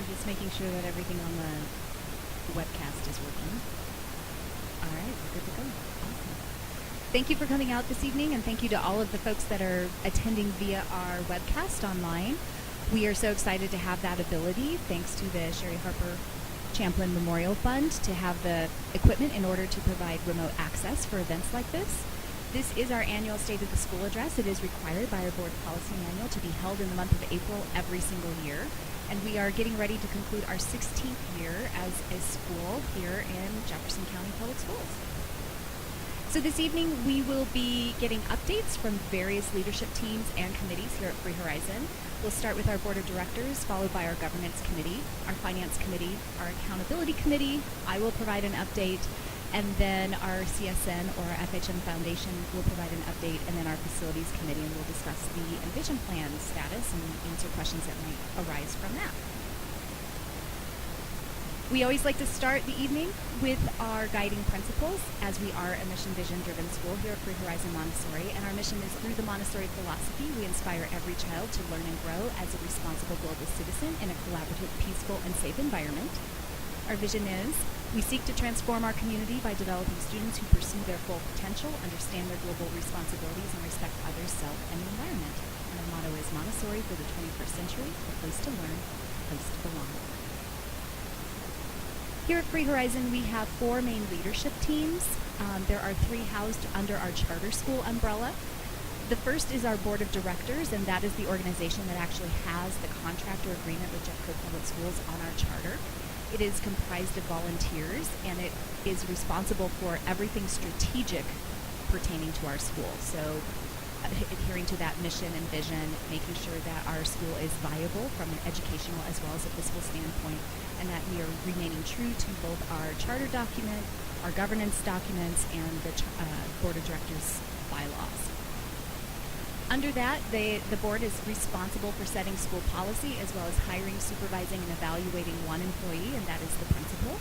We're just making sure that everything on the webcast is working. All right, we're good to go. Awesome. Thank you for coming out this evening, and thank you to all of the folks that are attending via our webcast online. We are so excited to have that ability, thanks to the Sherry Harper Champlin Memorial Fund, to have the equipment in order to provide remote access for events like this. This is our annual State of the School address. It is required by our board policy manual to be held in the month of April every single year. And we are getting ready to conclude our 16th year as a school here in Jefferson County Public Schools. So this evening we will be getting updates from various leadership teams and committees here at Free Horizon. We'll start with our board of directors, followed by our governance committee, our finance committee, our accountability committee. I will provide an update, and then our CSN or our FHM Foundation will provide an update, and then our facilities committee, and we'll discuss the Envision Plan status and answer questions that might arise from that. We always like to start the evening with our guiding principles, as we are a mission vision driven school here at Free Horizon Montessori, and our mission is through the Montessori philosophy, we inspire every child to learn and grow as a responsible global citizen in a collaborative, peaceful, and safe environment. Our vision is, we seek to transform our community by developing students who pursue their full potential, understand their global responsibilities, and respect others, self, and the environment. And our motto is Montessori for the 21st century, a place to learn, a place to belong. Here at Free Horizon, we have 4 main leadership teams. There are 3 housed under our charter school umbrella. The first is our board of directors, and that is the organization that actually has the contract or agreement with Jeffco Public Schools on our charter. It is comprised of volunteers, and it is responsible for everything strategic pertaining to our school. So adhering to that mission and vision, making sure that our school is viable from an educational as well as a fiscal standpoint, and that we are remaining true to both our charter document, our governance documents, and the board of directors bylaws. Under that, the board is responsible for setting school policy as well as hiring, supervising, and evaluating one employee, and that is the principal.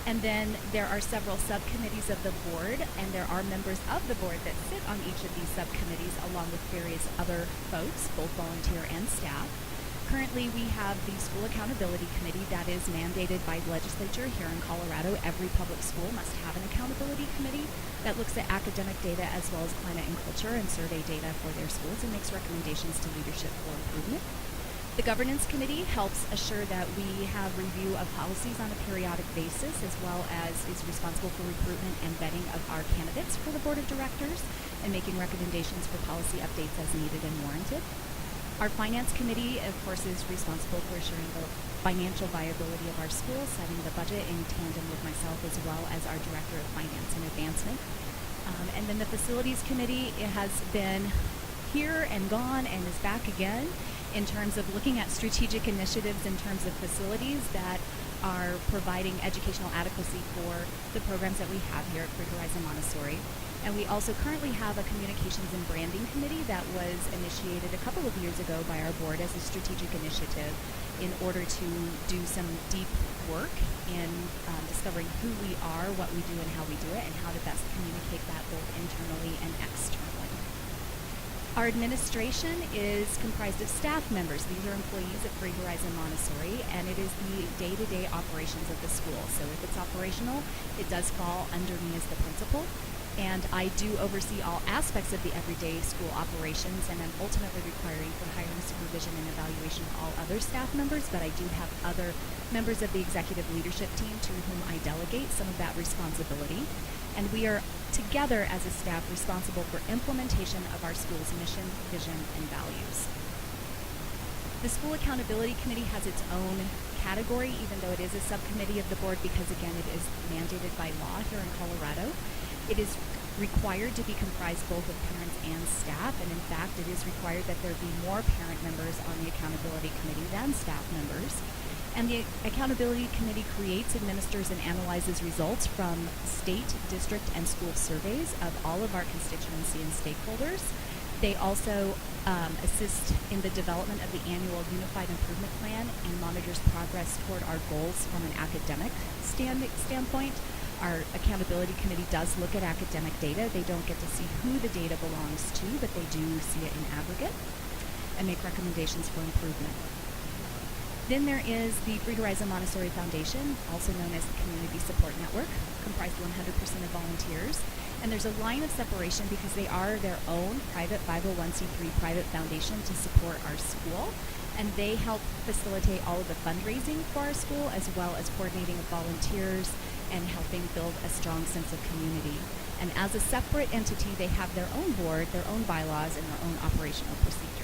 And then there are several subcommittees of the board, and there are members of the board that sit on each of these subcommittees along with various other folks, both volunteer and staff. Currently, we have the School Accountability Committee that is mandated by the legislature here in Colorado. Every public school must have an accountability committee that looks at academic data as well as climate and culture and survey data for their schools and makes recommendations to leadership for improvement. The Governance Committee helps assure that we have review of policies on a periodic basis, as well as is responsible for recruitment and vetting of our candidates for the Board of Directors and making recommendations for policy updates as needed and warranted. Our Finance Committee, of course, is responsible for assuring the financial viability of our school, setting the budget in tandem with myself as well as our Director of Finance and Advancement. And then the Facilities Committee, it has been here and gone and is back again in terms of looking at strategic initiatives in terms of facilities that are providing educational adequacy for the programs that we have here at Free Horizon Montessori. And we also currently have a communications and branding committee that was initiated a couple of years ago by our board as a strategic initiative in order to do some deep work in discovering who we are, what we do, and how we do it, and how to best communicate that both internally and externally. Our administration is comprised of staff members. These are employees at Free Horizon Montessori, and it is the day-to-day operations of the school. So if it's operational, it does fall under me as the principal. And I do oversee all aspects of the everyday school operations, and I'm ultimately requiring for hiring, supervision, and evaluation of all other staff members, but I do have other members of the executive leadership team to whom I delegate some of that responsibility. And we are together as a staff responsible for implementation of our school's mission, vision, and values. The School Accountability Committee has its own category, even though it is a subcommittee of the board, because again, it is mandated by law here in Colorado. It is required to be comprised both of parents and staff, and in fact, it is required that there be more parent members on the Accountability Committee than staff members. And the Accountability Committee creates, administers, and analyzes results from state, district, and school surveys of all of our constituency and stakeholders. They also assist in the development of the annual Unified Improvement Plan and monitors progress toward our goals from an academic standpoint. Our Accountability Committee does look at academic data. They don't get to see who the data belongs to, but they do see it in aggregate and make recommendations for improvement. Then there is the Free Horizon Montessori Foundation, also known as the Community Support Network, comprised 100% of volunteers. And there's a line of separation because they are their own private 501c3 private foundation to support our school. And they help facilitate all of the fundraising for our school, as well as coordinating with volunteers and helping build a strong sense of community. And as a separate entity, they have their own board, their own bylaws, and their own operational procedures.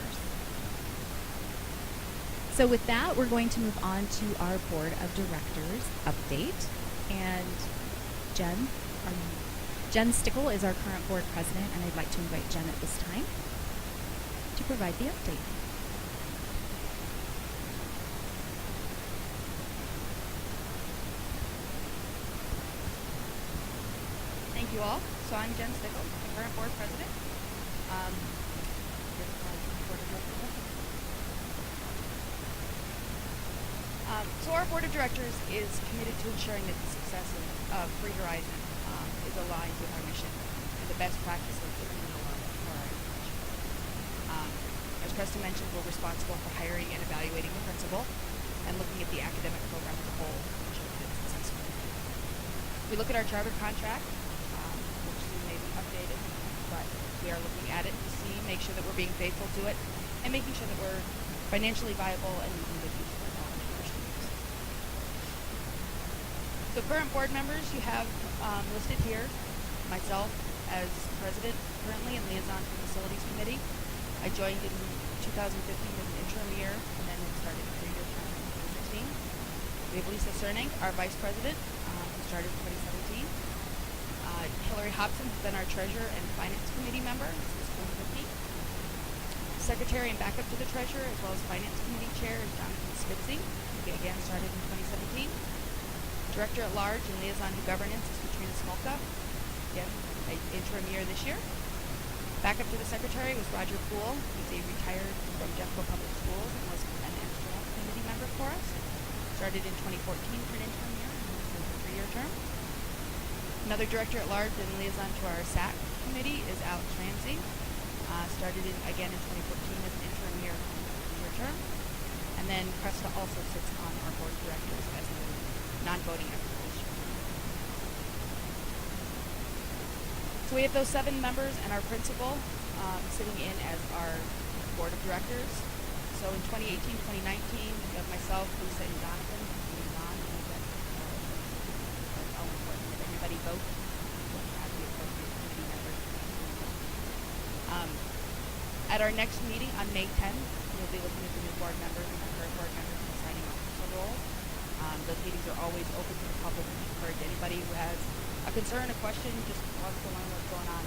So with that, we're going to move on to our Board of Directors update. And Jen Stickle is our current board president, and I'd like to invite Jen at this time to provide the update. Thank you all. So I'm Jen Stickle, the current board president. So our board of directors is committed to ensuring that the success of Free Horizon is aligned with our mission and the best practices that we know of for our education. As Preston mentioned, we're responsible for hiring and evaluating the principal and looking at the academic program as a whole to ensure that it's successful. We look at our charter contract, which soon may be updated, but we are looking at it to see, make sure that we're being faithful to it, and making sure that we're financially viable and meeting the needs of our college students. So current board members, you have listed here, myself as president currently and liaison to the facilities committee. I joined in 2015 as an interim year and then started a 3-year term in 2016. We have Lisa Cerning, our vice president, who started in 2017. Hillary Hobson has been our treasurer and finance committee member since 2015. Secretary and backup to the treasurer, as well as finance committee chair, is Jonathan Spitzy, who again started in 2017. Director at large and liaison to governance is Katrina Smolka, again, an interim year this year. Backup to the secretary was Roger Poole. He's retired from Jeffco Public Schools and was an extra committee member for us. Started in 2014 for an interim year and was a 3-year term. Another director at large and liaison to our SAC committee is Alex Ramsey. Started again in 2014 as an interim year and a 3-year term. And then Cresta also sits on our board of directors as a non-voting affiliation. So we have those 7 members and our principal sitting in as our board of directors. So in 2018-2019, we have myself, Lisa, and Jonathan being on, and that's all important that everybody vote to have the appropriate committee members. At our next meeting on May 10th, we'll be looking at the new board members and our current board members and assigning officer roles. Those meetings are always open to the public and encourage anybody who has a concern, a question, just wants to learn what's going on,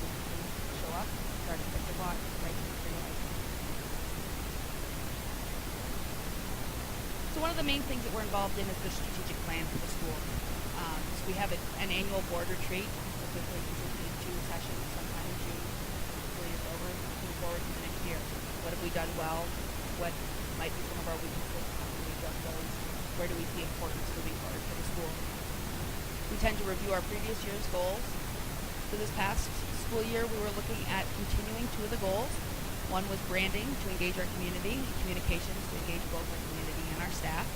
show up, start at 6 o'clock, right to the light. So one of the main things that we're involved in is the strategic plan for the school. So we have an annual board retreat, typically consisting of 2 sessions sometime in June. Hopefully it's over and move forward to the next year. What have we done well? What might be some of our weaknesses? How can we address those? Where do we see importance moving forward for the school? We tend to review our previous year's goals. For this past school year, we were looking at continuing 2 of the goals. One was branding to engage our community, and communications to engage both our community and our staff.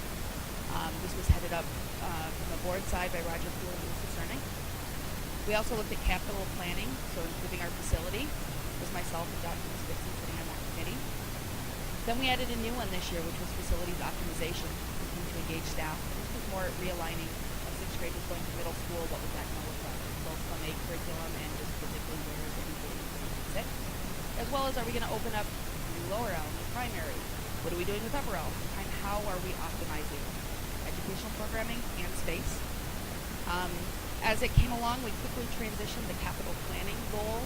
This was headed up from the board side by Roger Poole and Lisa Cerning. We also looked at capital planning, so improving our facility. It was myself and Jonathan Spitzy sitting on that committee. Then we added a new one this year, which was facilities optimization, looking to engage staff. This was more realigning of 6th graders going to middle school. What was that going to look like, both from a curriculum and just physically where is everybody going to sit? As well as, are we going to open up new lower L, new primary? What are we doing with upper L? And how are we optimizing educational programming and space? As it came along, we quickly transitioned the capital planning goal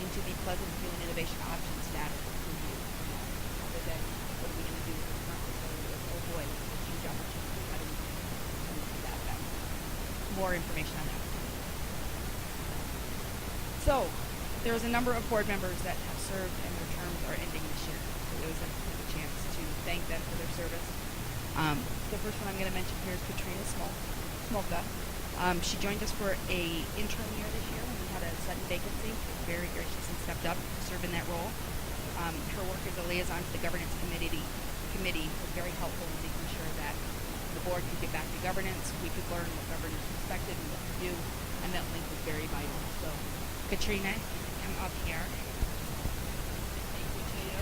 into the Pleasant View and Innovation Option status review. Other than what are we going to do with the current facility? Oh boy, this is a huge opportunity. How do we do that better? More information on that. So, there was a number of board members that have served and their terms are ending this year. So it was a chance to thank them for their service. The first one I'm going to mention here is Katrina Smolka. She joined us for a interim year this year when we had a sudden vacancy. She very graciously stepped up to serve in that role. Her work as a liaison to the governance committee committee was very helpful in making sure that the board could get back to governance, we could learn what governance expected and what to do, and that link was very vital. So, Katrina, come up here. Thank you to you.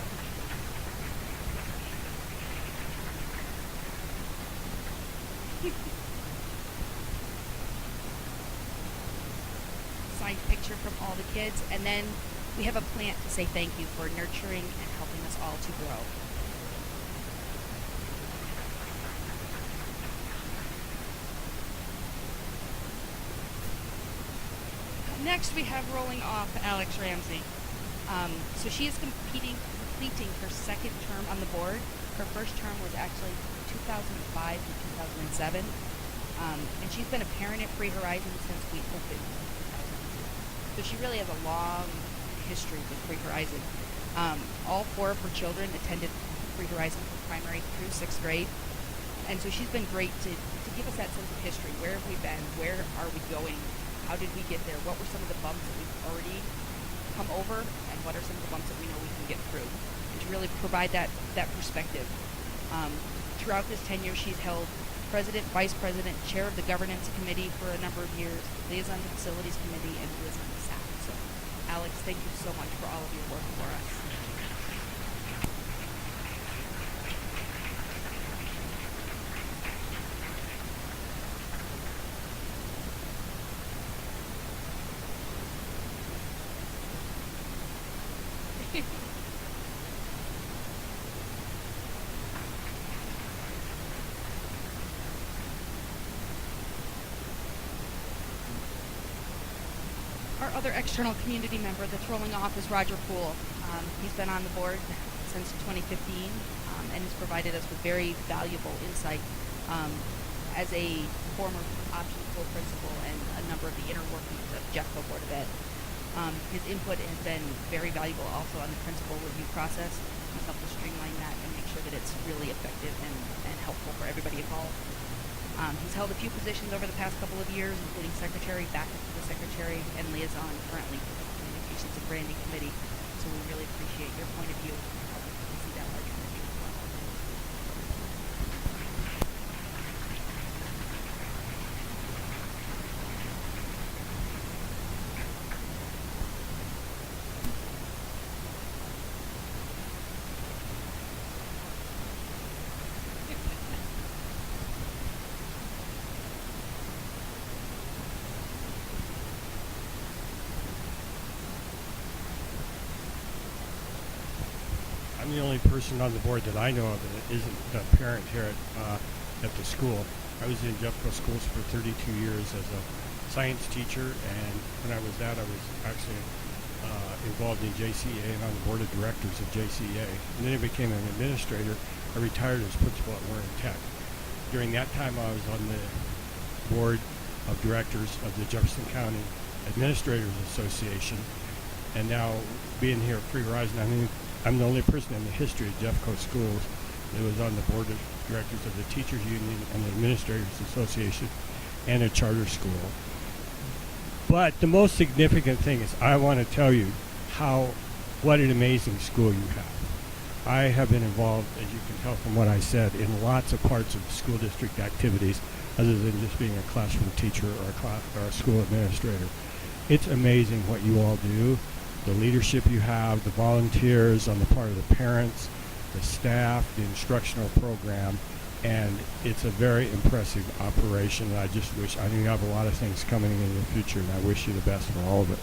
Signed picture from all the kids, and then we have a plant to say thank you for nurturing and helping us all to grow. Next, we have rolling off Alex Ramsey. So she is completing her second term on the board. Her first term was actually 2005 to 2007. And she's been a parent at Free Horizons since we opened in 2002. So she really has a long history with Free Horizon. All four of her children attended Free Horizon from primary through sixth grade. And so she's been great to give us that sense of history. Where have we been? Where are we going? How did we get there? What were some of the bumps that we've already come over? And what are some of the bumps that we know we can get through? And to really provide that perspective. Throughout this tenure, she's held president, vice president, chair of the governance committee for a number of years, liaison to facilities committee, and liaison to SAC. So, Alex, thank you so much for all of your work for us. Our other external community member that's rolling off is Roger Poole. He's been on the board since 2015 and has provided us with very valuable insight as a former option school principal and a number of the inner workings of Jeffco Board of Ed. His input has been very valuable also on the principal review process. He's helped to streamline that and make sure that it's really effective and helpful for everybody involved. He's held a few positions over the past couple of years, including secretary, backup to the secretary, and liaison currently to the Communications and Branding Committee. So we really appreciate your point of view and helping to see that larger picture as well. I'm the only person on the board that I know of that isn't a parent here at the school. I was in Jeffco schools for 32 years as a science teacher, and when I was that, I was actually involved in JCA and on the board of directors of JCA. And then I became an administrator. I retired as principal at Warren Tech. During that time, I was on the board of directors of the Jefferson County Administrators Association, and now being here at Free Horizon, I'm the only person in the history of Jeffco schools that was on the board of directors of the Teachers Union and the Administrators Association and a charter school. But the most significant thing is I want to tell you what an amazing school you have. I have been involved, as you can tell from what I said, in lots of parts of the school district activities other than just being a classroom teacher or a school administrator. It's amazing what you all do. The leadership you have, the volunteers on the part of the parents, the staff, the instructional program, and it's a very impressive operation. And I know you have a lot of things coming in the future, and I wish you the best for all of it.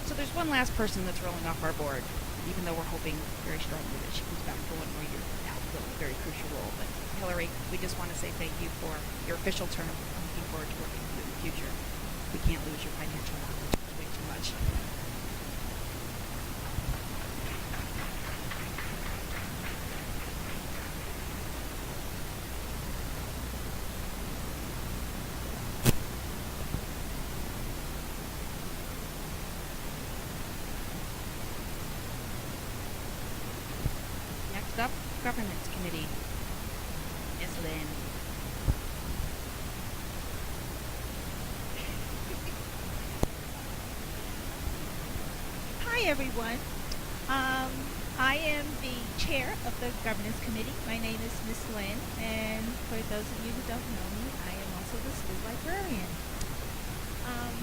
So there's one last person that's rolling off our board, even though we're hoping very strongly that she comes back for one more year from now to fill a very crucial role. But Hillary, we just want to say thank you for your official term. I'm looking forward to working with you in the future. We can't lose your financial knowledge. It's way too much. Next up, Governance Committee. Is Lynn. Hi, everyone. I am the chair of the governance committee. My name is Miss Lynn, and for those of you who don't know me, I am also the school librarian. Um,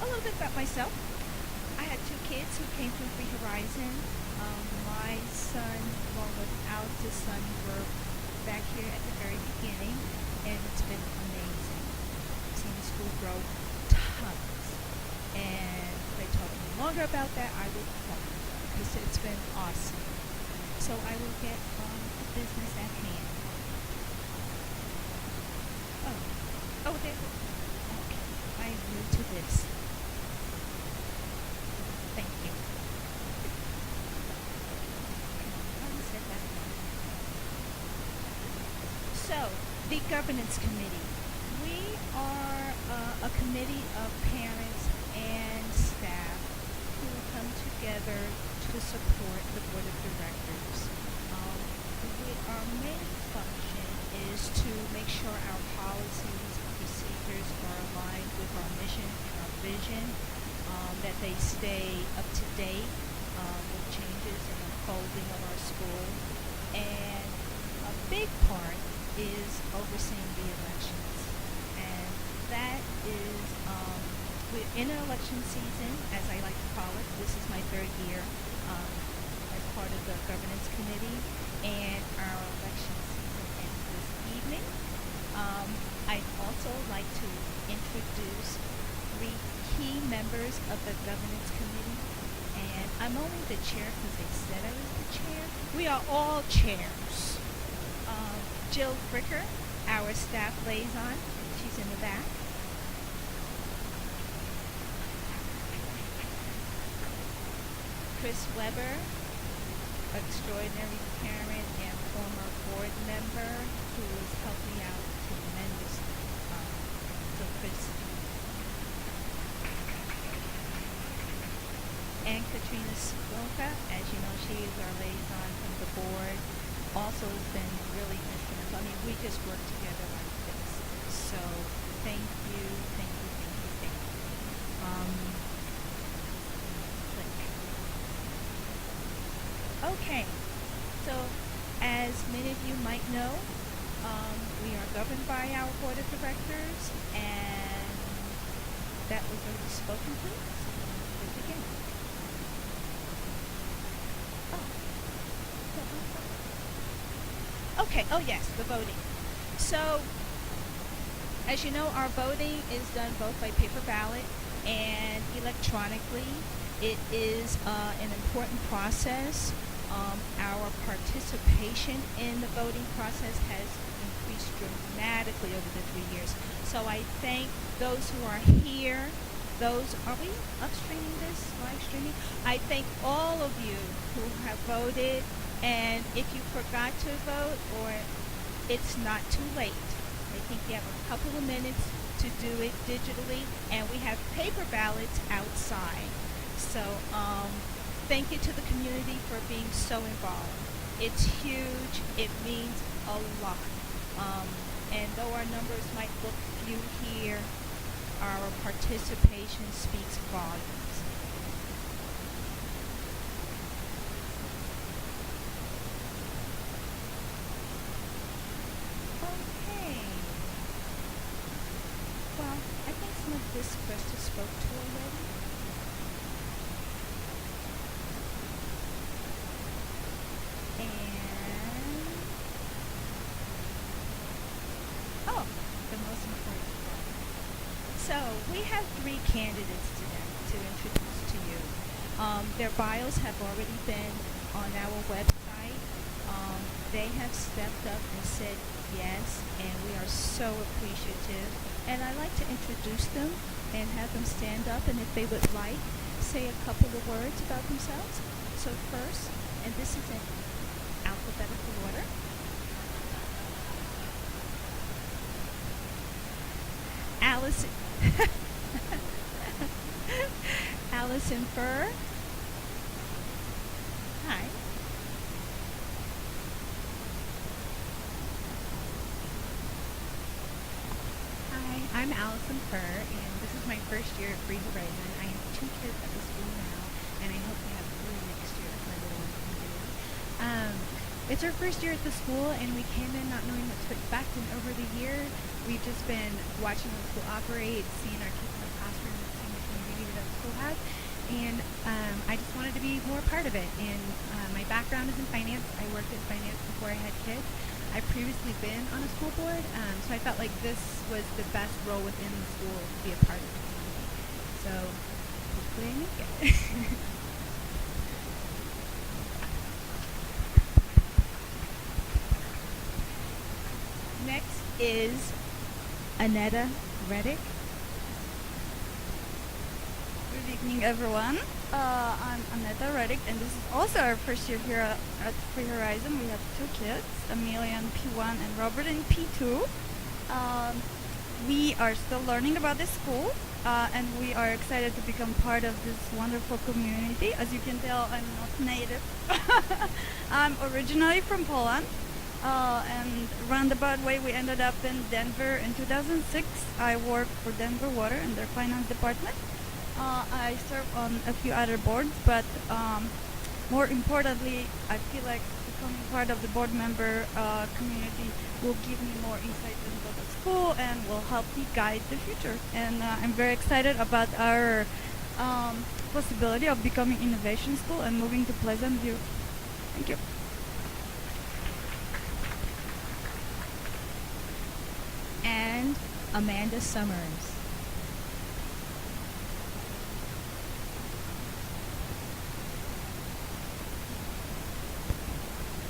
a little bit about myself. I had two kids who came from Free Horizon. My son, along with Alex's son, were back here at the very beginning, and it's been amazing. Seeing the school grow tons. And if I talk any longer about that, I will talk because it's been awesome. So I will get on the business at hand. Oh, there. Okay, I am new to this. Thank you. Set that down. So, the governance committee. We are a committee of parents and staff who come together to support the board of directors. Our main function is to make sure our policies and procedures are aligned with our mission and our vision, that they stay up to date with changes and unfolding of our school. And a big part is overseeing the elections. And that is, we're in an election season, as I like to call it. This is my third year as part of the governance committee, and our election season ends this evening. I'd also like to introduce three key members of the governance committee, and I'm only the chair because they said I was the chair. We are all chairs. Jill Fricker, our staff liaison, she's in the back. Chris Weber, extraordinary parent and former board member who has helped me out tremendously. So Chris. And Katrina Spilka, as you know, she is our liaison from the board, also has been really instrumental. I mean, we just work together like this. So thank you, thank you, thank you, thank you. Okay, so as many of you might know, we are governed by our board of directors, and that was already spoken to. So let's begin. Okay, oh yes, the voting. So, as you know, our voting is done both by paper ballot and electronically. It is an important process. Our participation in the voting process has increased dramatically over the 3 years. So I thank those who are here. Are we upstreaming this, live streaming? I thank all of you who have voted. And if you forgot to vote, or it's not too late, I think you have a couple of minutes to do it digitally, and we have paper ballots outside. So thank you to the community for being so involved. It's huge. It means a lot. And though our numbers might look few here, our participation speaks volumes. This Krista spoke to already. And the most important part. So we have three candidates today to introduce to you. Their bios have already been on our website. They have stepped up and said yes, and we are so appreciative. And I'd like to introduce them and have them stand up, and if they would like, say a couple of words about themselves. So first, and this is in alphabetical order. Allison Furr. Hi. Hi, I'm Allison Furr, and this is is my first year at Free Horizon. I have 2 kids at the school now, and I hope to have 3 next year if my little one can do it. It's our first year at the school, and we came in not knowing what to expect, and over the year, we've just been watching the school operate, seeing our kids in the classroom, seeing the community that the school has, and I just wanted to be more a part of it. And my background is in finance. I worked in finance before I had kids. I've previously been on a school board, so I felt like this was the best role within the school to be a part of the community. So hopefully I make it. Next is Aneta Reddick. Good evening, everyone. I'm Aneta Reddick, and this is also our first year here at Free Horizon. We have 2 kids, Amelia in P1 and Robert in P2. We are still learning about this school, and we are excited to become part of this wonderful community. As you can tell, I'm not native. I'm originally from Poland, and roundabout way we ended up in Denver in 2006. I work for Denver Water in their finance department. I serve on a few other boards, but more importantly, I feel like becoming part of the board member community will give me more insight into the school and will help me guide the future. And I'm very excited about our possibility of becoming innovation school and moving to Pleasant View. Thank you. And Amanda Summers.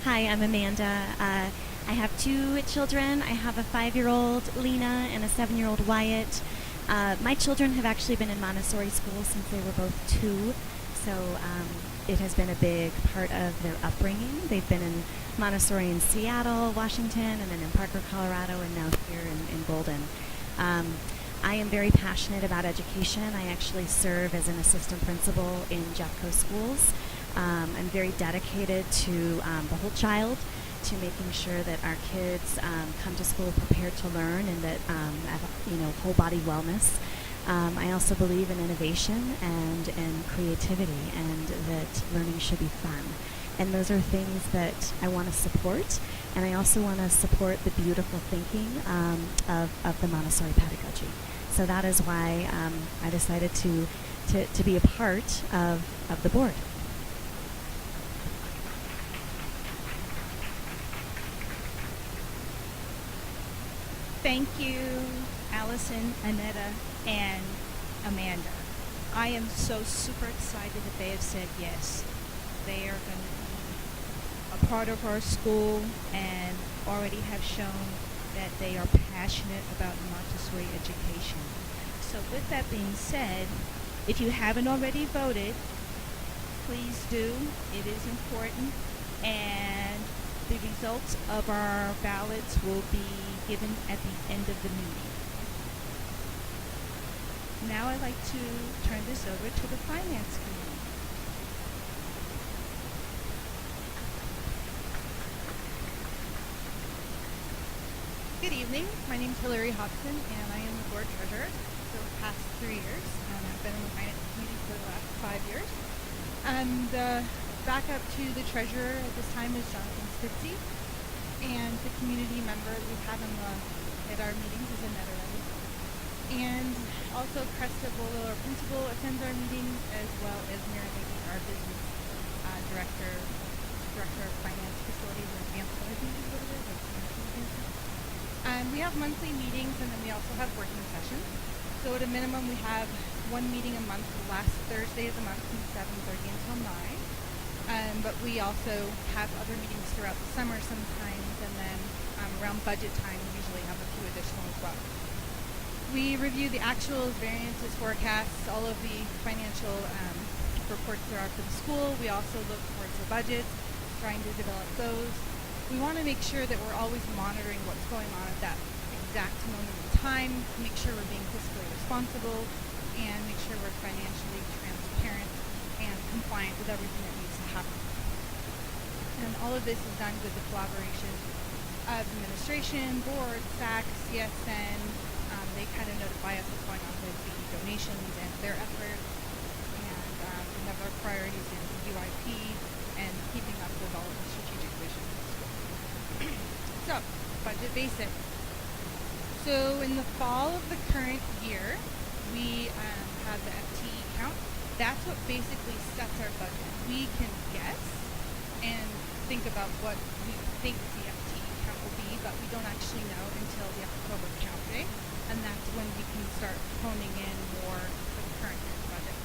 Hi, I'm Amanda. I have 2 children. I have a 5-year-old, Lena, and a 7-year-old, Wyatt. My children have actually been in Montessori school since they were both 2, so it has been a big part of their upbringing. They've been in Montessori in Seattle, Washington, and then in Parker, Colorado, and now here in Golden. I am very passionate about education. I actually serve as an assistant principal in Jeffco schools. I'm very dedicated to the whole child, to making sure that our kids come to school prepared to learn and that have, whole body wellness. I also believe in innovation and in creativity, and that learning should be fun. And those are things that I want to support, and I also want to support the beautiful thinking of the Montessori pedagogy. So that is why I decided to be a part of the board. Thank you, Allison, Aneta, and Amanda. I am so super excited that they have said yes. They are going to be a part of our school and already have shown that they are passionate about Montessori education. So with that being said, if you haven't already voted, please do. It is important. And the results of our ballots will be given at the end of the meeting. Now I'd like to turn this over to the Finance Committee. Good evening. My name is Hillary Hodgson, and I am the board treasurer for the past 3 years. I've been in the finance committee for the last 5 years. And back up to the treasurer at this time is Jonathan Spitzy, and the community member we've had at our meetings is Aneta Reddick. And also Cresta Bolo, our principal, attends our meetings, as well as Mary Levy, our business director of finance, facilities, and Ansel, I think is what it is. We have monthly meetings, and then we also have working sessions. So at a minimum, we have one meeting a month, the last Thursday of the month from 7:30 until 9. But we also have other meetings throughout the summer sometimes, and then around budget time, we usually have a few additional as well. We review the actuals, variances, forecasts, all of the financial reports there are for the school. We also look towards the budgets, trying to develop those. We want to make sure that we're always monitoring what's going on at that exact moment in time, make sure we're being fiscally responsible, and make sure we're financially transparent and compliant with everything that needs to happen. And all of this is done with the collaboration of administration, board, SAC, CSN. They kind of notify us what's going on with the donations and their effort, and we have our priorities in UIP and keeping up with all of the strategic vision of the school. So, budget basics. So in the fall of the current year, we have the FTE count. That's what basically sets our budget. We can guess and think about what we think the FTE count will be, but we don't actually know until the October count day, and that's when we can start honing in more for the current year's budget.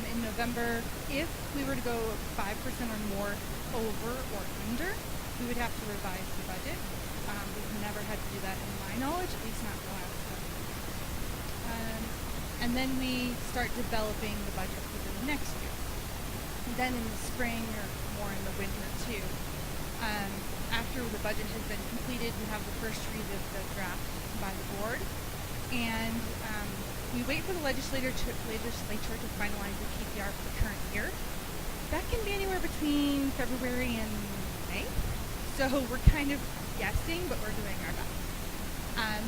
In November, if we were to go 5% or more over or under, we would have to revise the budget. We've never had to do that in my knowledge, at least not in the last 7 years. And then we start developing the budget for the next year. And then in the spring or more in the winter too, after the budget has been completed, we have the first read of the draft by the board, and we wait for the legislature to finalize the PPR for the current year. That can be anywhere between February and May, so we're kind of guessing, but we're doing our best.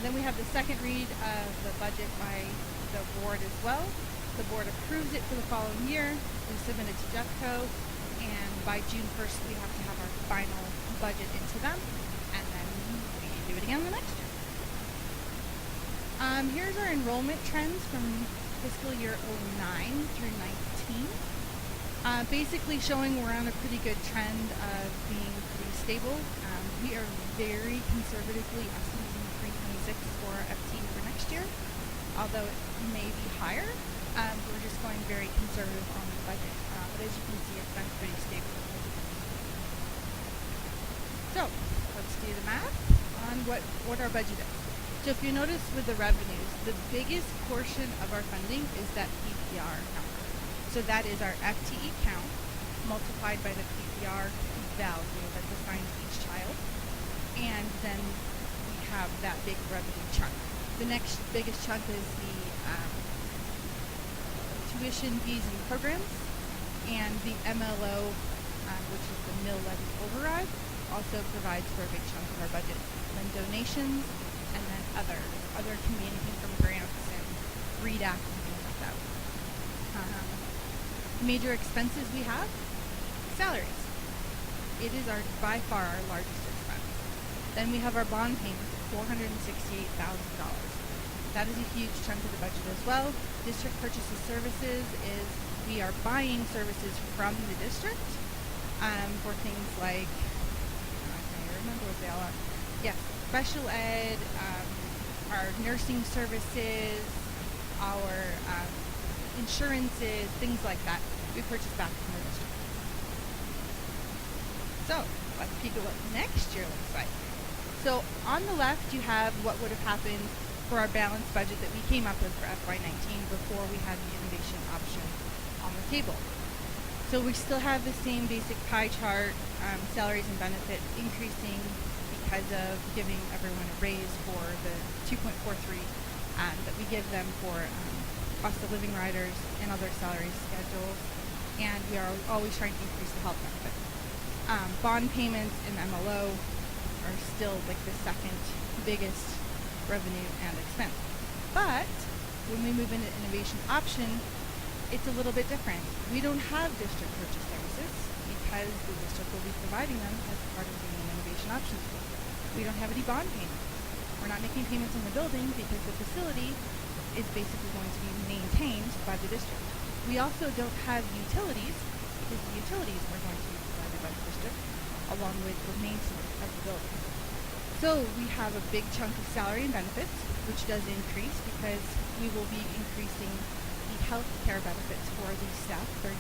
Then we have the second read of the budget by the board as well. The board approves it for the following year. We submit it to JEFCO, and by June 1st, we have to have our final budget into them, and then we do it again the next year. Here's our enrollment trends from fiscal year 09 through 19. Basically showing we're on a pretty good trend of being pretty stable. We are very conservatively estimating 326 for our FTE for next year, although it may be higher. We're just going very conservative on the budget, but as you can see, it's been pretty stable. So let's do the math on what our budget is. So if you notice with the revenues, the biggest portion of our funding is that PPR number. So that is our FTE count multiplied by the PPR value that's assigned to each child, and then we have that big revenue chunk. The next biggest chunk is the tuition fees and programs, and the MLO, which is the mill levy override, also provides for a big chunk of our budget. Then donations, and then other can be anything from grants and READ Act and things like that. Major expenses we have, salaries. It is by far our largest expense. Then we have our bond payments of $468,000. That is a huge chunk of the budget as well. District purchases services is we are buying services from the district for things like, I can't remember what they all are. Yes, special ed, our nursing services, our insurances, things like that. We purchase back from the district. So let's peek at what next year looks like. So on the left, you have what would have happened for our balanced budget that we came up with for FY19 before we had the innovation option on the table. So we still have the same basic pie chart, salaries and benefits increasing because of giving everyone a raise for the 2.43 that we give them for cost of living riders and other salary schedules, and we are always trying to increase the health benefit. Bond payments and MLO are still like the second biggest revenue and expense. But when we move into innovation option, it's a little bit different. We don't have district purchase services because the district will be providing them as part of the innovation option school. We don't have any bond payments. We're not making payments on the building because the facility is basically going to be maintained by the district. We also don't have utilities because the utilities are going to be provided by the district along with the maintenance of the building. So we have a big chunk of salary and benefits, which does increase because we will be increasing the health care benefits for the staff 32%.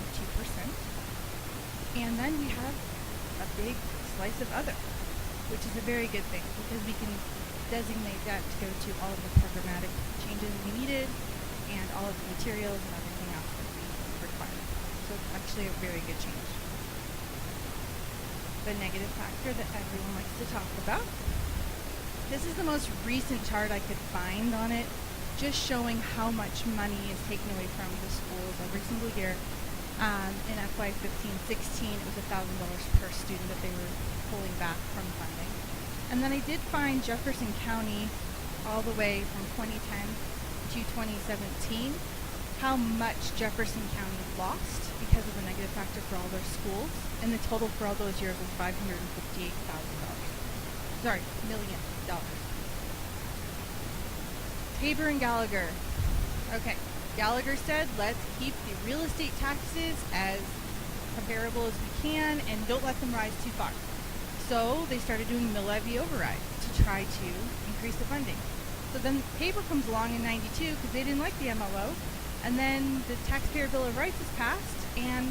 And then we have a big slice of other, which is a very good thing because we can designate that to go to all of the programmatic changes we needed and all of the materials and everything else that we require. So it's actually a very good change. The negative factor that everyone likes to talk about. This is the most recent chart I could find on it, just showing how much money is taken away from the schools every single year. In FY 15-16, it was $1,000 per student that they were pulling back from funding. And then I did find Jefferson County all the way from 2010 to 2017, how much Jefferson County lost because of the negative factor for all their schools, and the total for all those years was $558,000. Sorry, $1 million. Tabor and Gallagher. Okay, Gallagher said, let's keep the real estate taxes as comparable as we can and don't let them rise too far. So they started doing mill levy overrides to try to increase the funding. So then Tabor comes along in 92 because they didn't like the MLO, and then the Taxpayer Bill of Rights is passed, and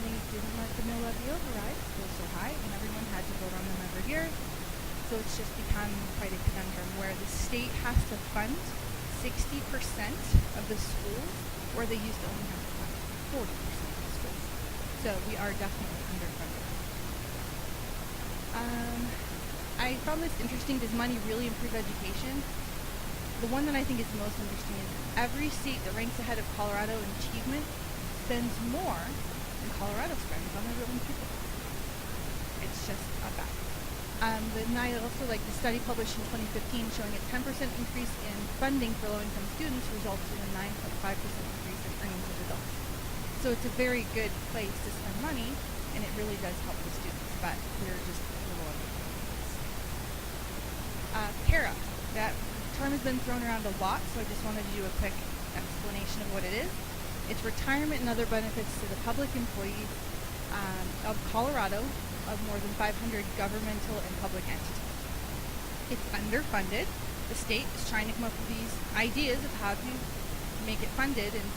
they didn't let the mill levy overrides go so high, and everyone had to vote on them every year. So it's just become quite a conundrum where the state has to fund 60% of the schools, where they used to only have to fund 40% of the schools. So we are definitely underfunded. I found this interesting. Does money really improve education? The one that I think is the most interesting is every state that ranks ahead of Colorado in achievement spends more than Colorado spends on their own people. It's just a fact. And I also like the study published in 2015 showing a 10% increase in funding for low-income students results in a 9.5% increase in earnings of adults. So it's a very good place to spend money, and it really does help the students, but we're just a little underfunded. PARA, that term has been thrown around a lot, so I just wanted to do a quick explanation of what it is. It's retirement and other benefits to the public employees of Colorado of more than 500 governmental and public entities. It's underfunded. The state is trying to come up with these ideas of how to make it funded and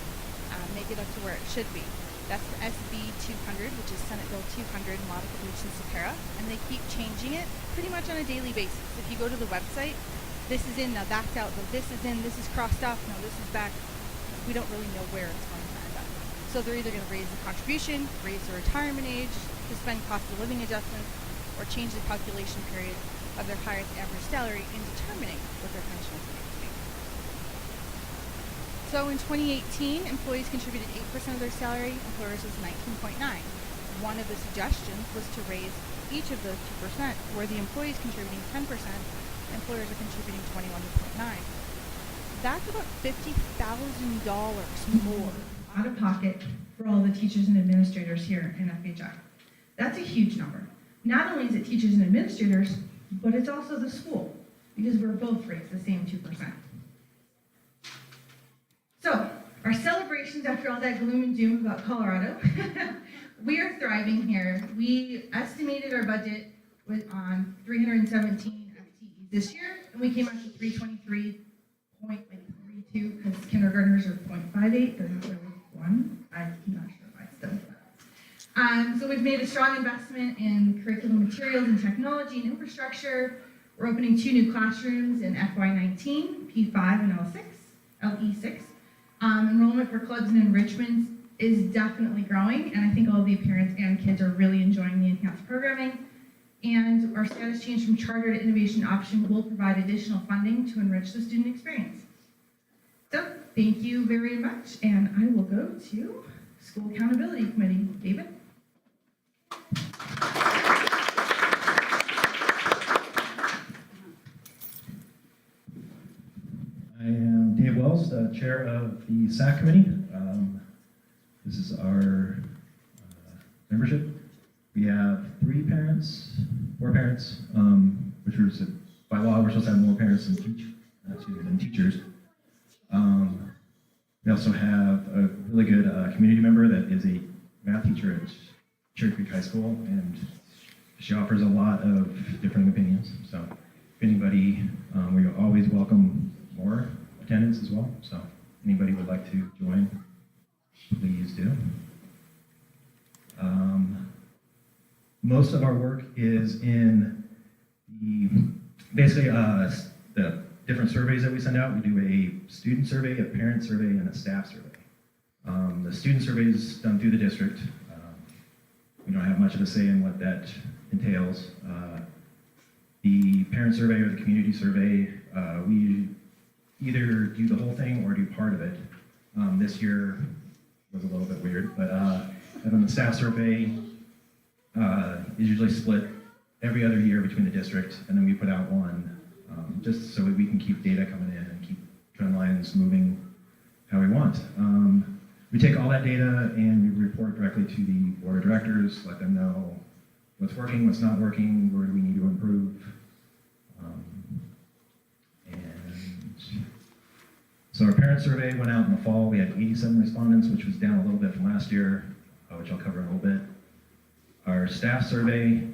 make it up to where it should be. That's the SB 200, which is Senate Bill 200, modifications to PARA, and they keep changing it pretty much on a daily basis. If you go to the website, this is in, now that's out, no, this is in, this is crossed off, no, this is back. We don't really know where it's going to end up. So they're either going to raise the contribution, raise the retirement age, suspend cost of living adjustments, or change the calculation period of their highest average salary in determining what their pension is going to be. So in 2018, employees contributed 8% of their salary, employers was 19.9. One of the suggestions was to raise each of those 2%, where the employees contributing 10%, employers are contributing 21.9. That's about $50,000 more out of pocket for all the teachers and administrators here in FHM. That's a huge number. Not only is it teachers and administrators, but it's also the school, because we're both raised the same 2%. So, our celebrations after all that gloom and doom about Colorado, we are thriving here. We estimated our budget was on 317 FTEs this year, and we came out to 323.32 because kindergartners are 0.58. They're not really one. I'm not sure why still. So we've made a strong investment in curriculum materials and technology and infrastructure. We're opening 2 new classrooms in FY19, P5 and LE6. Enrollment for clubs and enrichments is definitely growing, and I think all of the parents and kids are really enjoying the enhanced programming. And our status change from charter to innovation option will provide additional funding to enrich the student experience. So, thank you very much, and I will go to School Accountability Committee. David? I am Dave Wells, the chair of the SAC committee. This is our membership. We have 4 parents, which is by law we're supposed to have more parents than teachers. We also have a really good community member that is a math teacher at Cherry Creek High School, and she offers a lot of different opinions. So if anybody, we always welcome more attendance as well. So anybody would like to join, please do. Most of our work is in basically the different surveys that we send out. We do a student survey, a parent survey, and a staff survey. The student survey is done through the district. We don't have much of a say in what that entails. The parent survey or the community survey, we either do the whole thing or do part of it. This year was a little bit weird, but and then the staff survey is usually split every other year between the district, and then we put out one just so we can keep data coming in and keep trend lines moving how we want. We take all that data and we report directly to the board of directors, let them know what's working, what's not working, where do we need to improve. And so our parent survey went out in the fall. We had 87 respondents, which was down a little bit from last year, which I'll cover in a little bit. Our staff survey,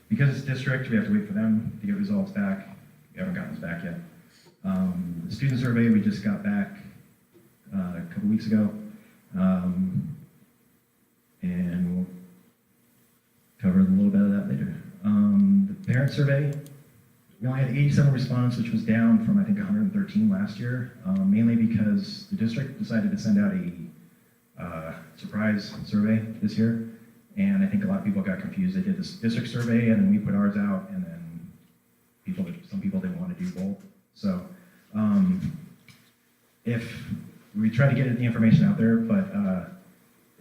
because it's district, we have to wait for them to get results back. We haven't gotten those back yet. The student survey we just got back a couple weeks ago, and we'll cover a little bit of that later. The parent survey, we only had 87 respondents, which was down from I think 113 last year, mainly because the district decided to send out a surprise survey this year, and I think a lot of people got confused. They did this district survey, and then we put ours out, and then some people didn't want to do both. So if we try to get the information out there, but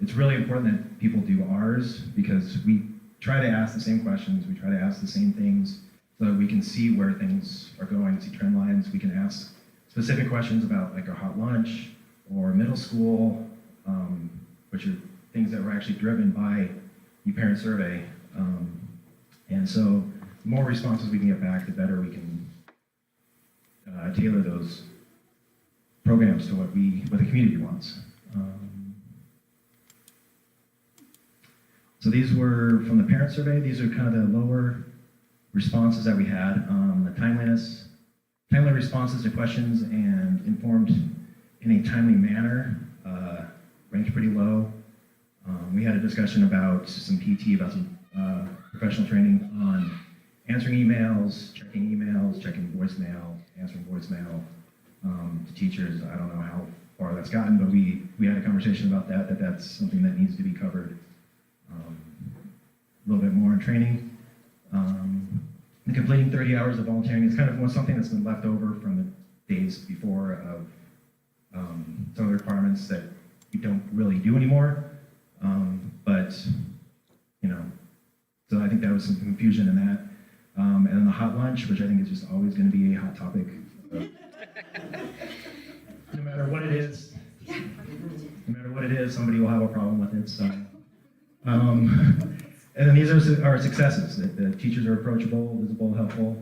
it's really important that people do ours because we try to ask the same questions, we try to ask the same things so that we can see where things are going, see trend lines. We can ask specific questions about like our hot lunch or middle school, which are things that were actually driven by the parent survey. And so the more responses we can get back, the better we can tailor those programs to what the community wants. So these were from the parent survey. These are kind of the lower responses that we had. The timely responses to questions and informed in a timely manner ranked pretty low. We had a discussion about some PT, about some professional training on answering emails, checking voicemail, answering voicemail to teachers. I don't know how far that's gotten, but we had a conversation about that's something that needs to be covered a little bit more in training. And completing 30 hours of volunteering is kind of something that's been left over from the days before of some of the requirements that we don't really do anymore. But, so I think that was some confusion in that. And then the hot lunch, which I think is just always going to be a hot topic. No matter what it is, somebody will have a problem with it. So, and then these are our successes. The teachers are approachable, visible, helpful.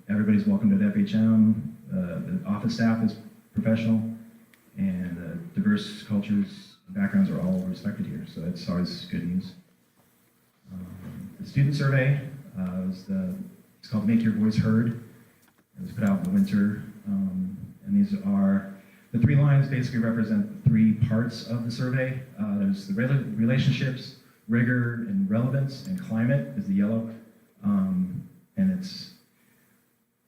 Everybody's welcome to the FHM. The office staff is professional, and diverse cultures and backgrounds are all respected here. So that's always good news. The student survey it's called Make Your Voice Heard. It was put out in the winter, and these are the 3 lines basically represent the 3 parts of the survey. There's the relationships, rigor, and relevance, and climate is the yellow. And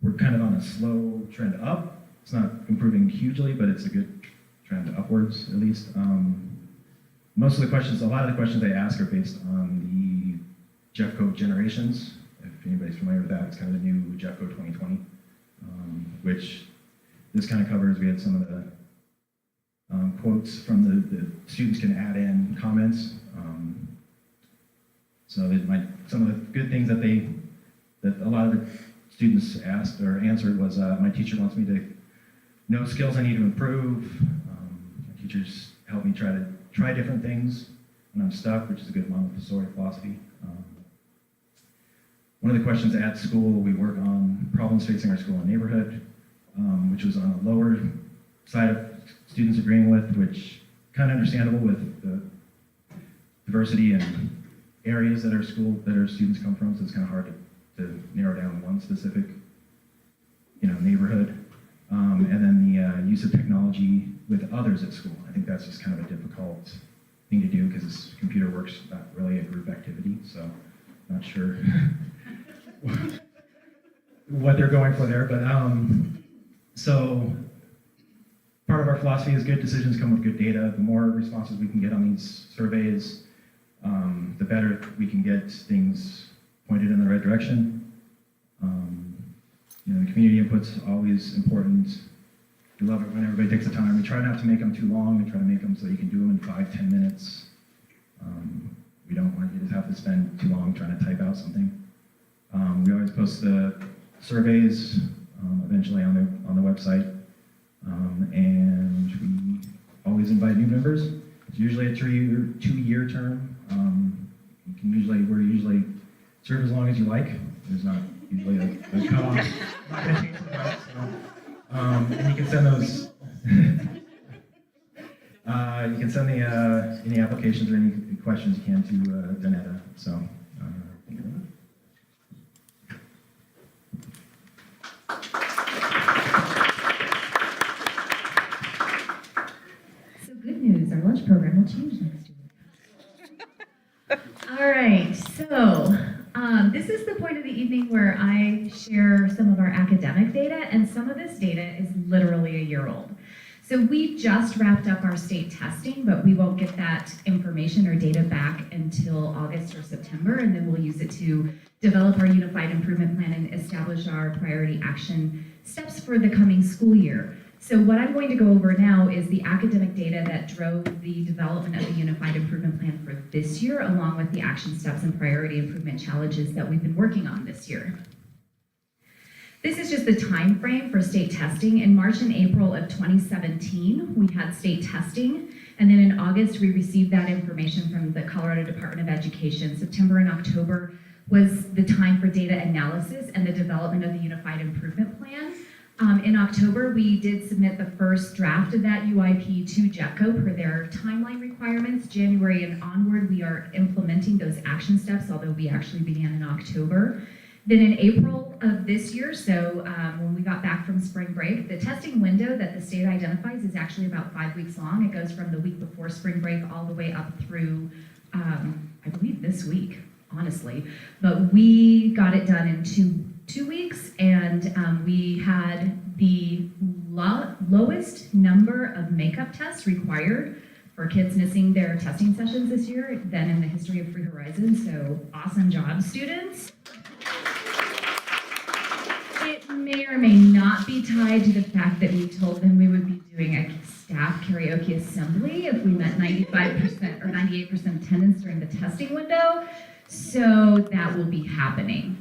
we're kind of on a slow trend up. It's not improving hugely, but it's a good trend upwards, at least. A lot of the questions they ask are based on the Jeffco generations. If anybody's familiar with that, it's kind of the new Jeffco 2020, which this kind of covers. We had some of the quotes from the students can add in comments. So some of the good things that a lot of the students asked or answered was, my teacher wants me to know skills I need to improve. My teachers help me try different things when I'm stuck, which is a good Montessori philosophy. One of the questions at school, we work on problems facing our school and neighborhood, which was on the lower side of students agreeing with, which kind of understandable with the diversity and areas that our students come from, so it's kind of hard to narrow down one specific, neighborhood. And then the use of technology with others at school. I think that's just kind of a difficult thing to do because computer work's not really a group activity, so not sure what they're going for there. But so part of our philosophy is good decisions come with good data. The more responses we can get on these surveys, the better we can get things pointed in the right direction. The community input's always important. We love it when everybody takes the time. We try not to make them too long. We try to make them so you can do them in 5-10 minutes. We don't want you to have to spend too long trying to type out something. We always post the surveys eventually on on the website. And we always invite new members. It's usually a two-year term. We're usually serve as long as you like. There's not usually a cutoff. Not going to change the price. And you can send those. You can send any applications or any questions you can to Donetta. So. So good news, our lunch program will change next year. All right, so this is the point of the evening where I share some of our academic data, and some of this data is literally a year old. So we just wrapped up our state testing, but we won't get that information or data back until August or September, and then we'll use it to develop our unified improvement plan and establish our priority action steps for the coming school year. So what I'm going to go over now is the academic data that drove the development of the Unified Improvement Plan for this year, along with the action steps and priority improvement challenges that we've been working on this year. This is just the time frame for state testing. In March and April of 2017, we had state testing, and then in August, we received that information from the Colorado Department of Education. September and October was the time for data analysis and the development of the Unified Improvement Plan. In October, we did submit the first draft of that UIP to JETCO per their timeline requirements. January and onward, we are implementing those action steps, although we actually began in October. Then in April of this year, so when we got back from spring break, the testing window that the state identifies is actually about 5 weeks long. It goes from the week before spring break all the way up through, I believe this week, honestly. But we got it done in two weeks, and we had the lowest number of makeup tests required for kids missing their testing sessions this year than in the history of Free Horizons, so awesome job, students. It may or may not be tied to the fact that we told them we would be doing a staff karaoke assembly if we met 95% or 98% attendance during the testing window, so that will be happening.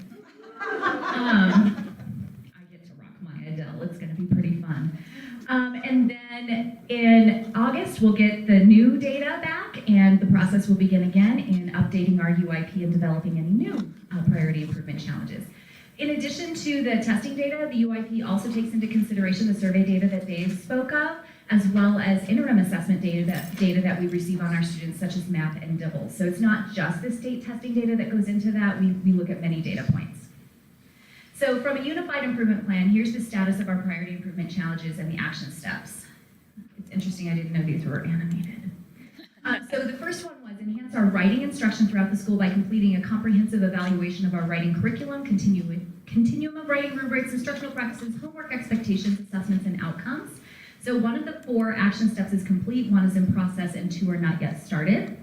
I get to rock my Adele. It's going to be pretty fun. And then in August, we'll get the new data back, and the process will begin again in updating our UIP and developing any new priority improvement challenges. In addition to the testing data, the UIP also takes into consideration the survey data that Dave spoke of, as well as interim assessment data that we receive on our students, such as MAP and DIBELS. So it's not just the state testing data that goes into that. We look at many data points. So from a unified improvement plan, here's the status of our priority improvement challenges and the action steps. It's interesting, I didn't know these were animated. So the first one was enhance our writing instruction throughout the school by completing a comprehensive evaluation of our writing curriculum, continuum of writing rubrics, instructional practices, homework expectations, assessments, and outcomes. So one of the 4 action steps is complete, 1 is in process, and 2 are not yet started.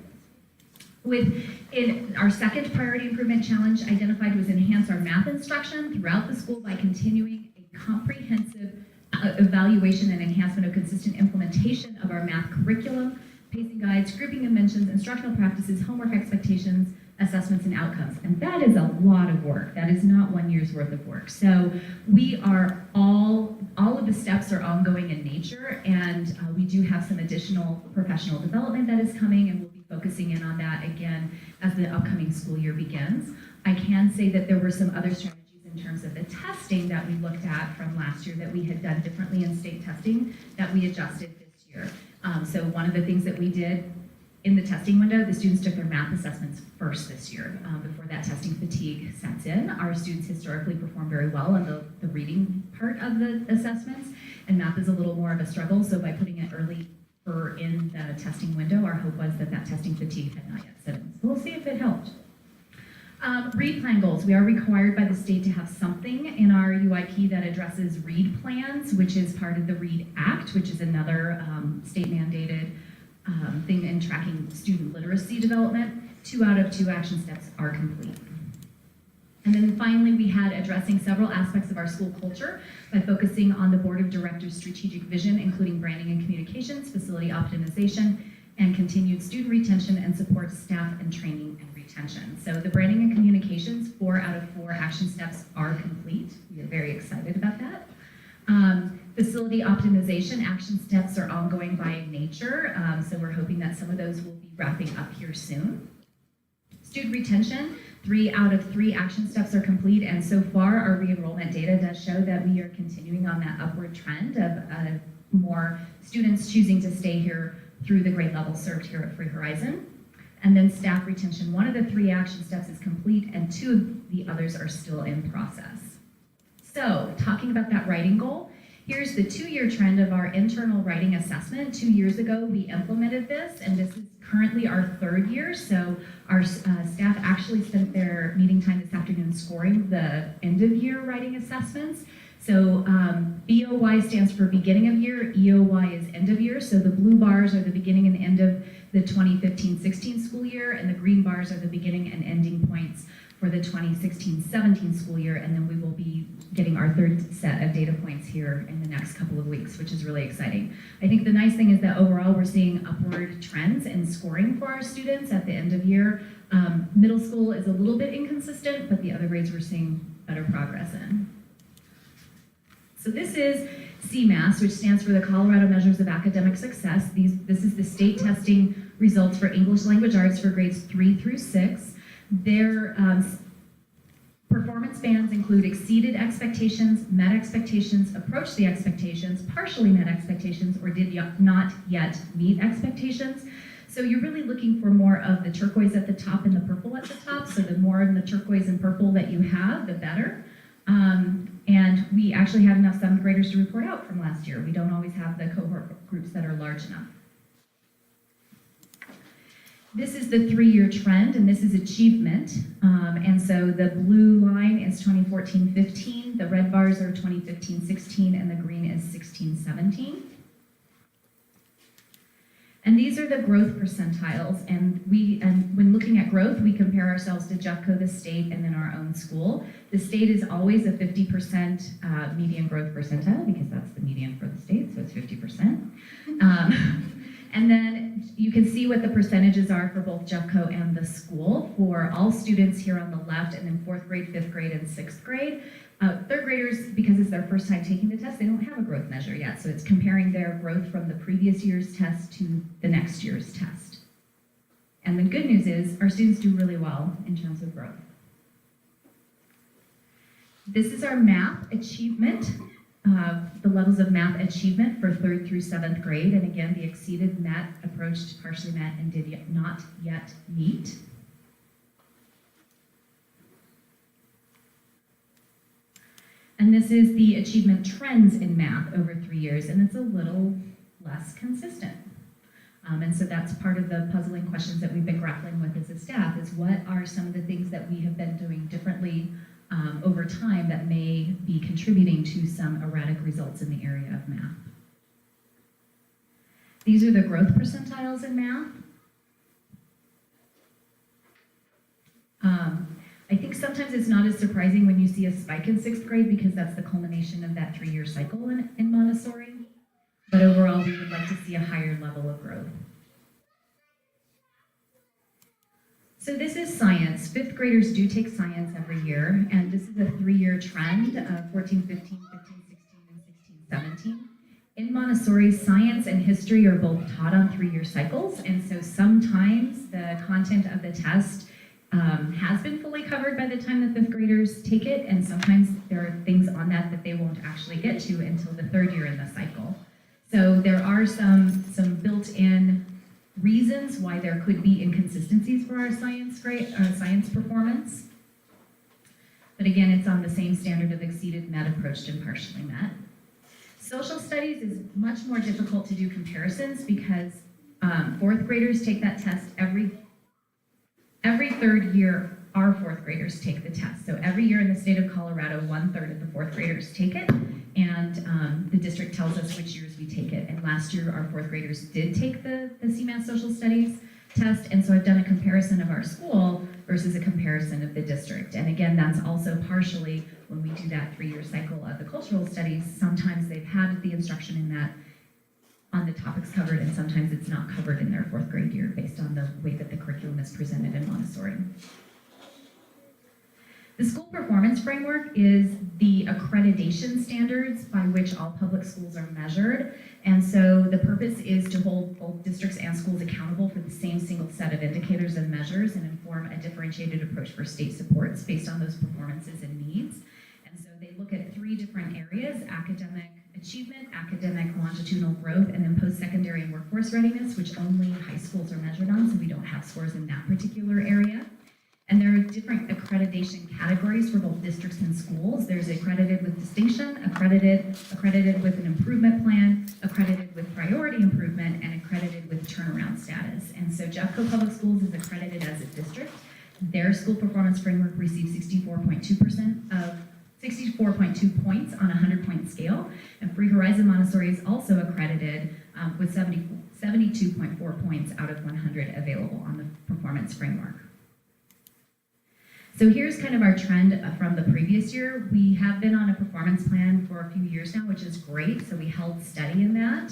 In our second priority improvement challenge identified was enhance our math instruction throughout the school by continuing a comprehensive evaluation and enhancement of consistent implementation of our math curriculum, pacing guides, grouping and mentions, instructional practices, homework expectations, assessments, and outcomes. And that is a lot of work. That is not 1 year's worth of work. So we are all of the steps are ongoing in nature, and we do have some additional professional development that is coming, and we'll be focusing in on that again as the upcoming school year begins. I can say that there were some other strategies in terms of the testing that we looked at from last year that we had done differently in state testing that we adjusted this year. So one of the things that we did in the testing window, the students took their math assessments first this year before that testing fatigue sets in. Our students historically perform very well on the reading part of the assessments, and math is a little more of a struggle, so by putting it early in the testing window, our hope was that testing fatigue had not yet set in. So we'll see if it helped. READ plan goals. We are required by the state to have something in our UIP that addresses READ plans, which is part of the READ Act, which is another state mandated thing in tracking student literacy development. 2 out of 2 action steps are complete. And then finally, we had addressing several aspects of our school culture by focusing on the board of directors' strategic vision, including branding and communications, facility optimization, and continued student retention and support staff and training and retention. So the branding and communications, 4 out of 4 action steps are complete. We are very excited about that. Facility optimization action steps are ongoing by nature, so we're hoping that some of those will be wrapping up here soon. Student retention, 3 out of 3 action steps are complete, and so far our re-enrollment data does show that we are continuing on that upward trend of more students choosing to stay here through the grade level served here at Free Horizon. And then staff retention, 1 of the 3 action steps is complete and 2 of the others are still in process. So talking about that writing goal, here's the 2-year trend of our internal writing assessment. 2 years ago, we implemented this, and this is currently our 3rd year. So our staff actually spent their meeting time this afternoon scoring the end of year writing assessments. So BOY stands for beginning of year, EOY is end of year. So the blue bars are the beginning and end of the 2015-16 school year, and the green bars are the beginning and ending points for the 2016-17 school year, and then we will be getting our 3rd set of data points here in the next couple of weeks, which is really exciting. I think the nice thing is that overall we're seeing upward trends in scoring for our students at the end of year. Middle school is a little bit inconsistent, but the other grades we're seeing better progress in. So this is CMAS, which stands for the Colorado Measures of Academic Success. This is the state testing results for English Language Arts for grades 3 through 6. Their performance bands include exceeded expectations, met expectations, approached the expectations, partially met expectations, or did not yet meet expectations. So you're really looking for more of the turquoise at the top and the purple at the top. So the more of the turquoise and purple that you have, the better. And we actually had enough 7th graders to report out from last year. We don't always have the cohort groups that are large enough. This is the 3-year trend, and this is achievement. And so the blue line is 2014-15, the red bars are 2015-16, and the green is 16-17. And these are the growth percentiles, and when looking at growth, we compare ourselves to Jeffco, the state, and then our own school. The state is always a 50% median growth percentile, because that's the median for the state, so it's 50%. And then you can see what the percentages are for both Jeffco and the school for all students here on the left, and then 4th grade, 5th grade, and 6th grade. 3rd graders, because it's their first time taking the test, they don't have a growth measure yet, so it's comparing their growth from the previous year's test to the next year's test. And the good news is our students do really well in terms of growth. This is our math achievement, the levels of math achievement for 3rd through 7th grade, and again, the exceeded, met, approached, partially met, and did not yet meet. And this is the achievement trends in math over 3 years, and it's a little less consistent. And so that's part of the puzzling questions that we've been grappling with as a staff, is what are some of the things that we have been doing differently over time that may be contributing to some erratic results in the area of math. These are the growth percentiles in math. I think sometimes it's not as surprising when you see a spike in 6th grade, because that's the culmination of that 3-year cycle in Montessori. But overall, we would like to see a higher level of growth. So this is science. 5th graders do take science every year, and this is a 3-year trend of 14, 15, 15, 16, and 16, 17. In Montessori, science and history are both taught on 3-year cycles, and so sometimes the content of the test has been fully covered by the time the 5th graders take it, and sometimes there are things on that they won't actually get to until the 3rd year in the cycle. So there are some built-in reasons why there could be inconsistencies for our science performance. But again, it's on the same standard of exceeded, met, approached, and partially met. Social studies is much more difficult to do comparisons, because 4th graders take that test every 3rd year. Our 4th graders take the test. So every year in the state of Colorado, 1/3 of the 4th graders take it, and the district tells us which years we take it. And last year, our 4th graders did take the CMAS Social Studies test, and so I've done a comparison of our school versus a comparison of the district. And again, that's also partially when we do that 3-year cycle of the cultural studies, sometimes they've had the instruction in that on the topics covered, and sometimes it's not covered in their 4th grade year based on the way that the curriculum is presented in Montessori. The school performance framework is the accreditation standards by which all public schools are measured. And so the purpose is to hold both districts and schools accountable for the same single set of indicators and measures and inform a differentiated approach for state supports based on those performances and needs. And so they look at 3 different areas: academic achievement, academic longitudinal growth, and then post-secondary and workforce readiness, which only high schools are measured on, so we don't have scores in that particular area. And there are different accreditation categories for both districts and schools. There's accredited with distinction, accredited with an improvement plan, accredited with priority improvement, and accredited with turnaround status. And so Jeffco Public Schools is accredited as a district. Their school performance framework receives 64.2 points on a 100-point scale. And Free Horizon Montessori is also accredited with 72.4 points out of 100 available on the performance framework. So here's kind of our trend from the previous year. We have been on a performance plan for a few years now, which is great. So we held steady in that.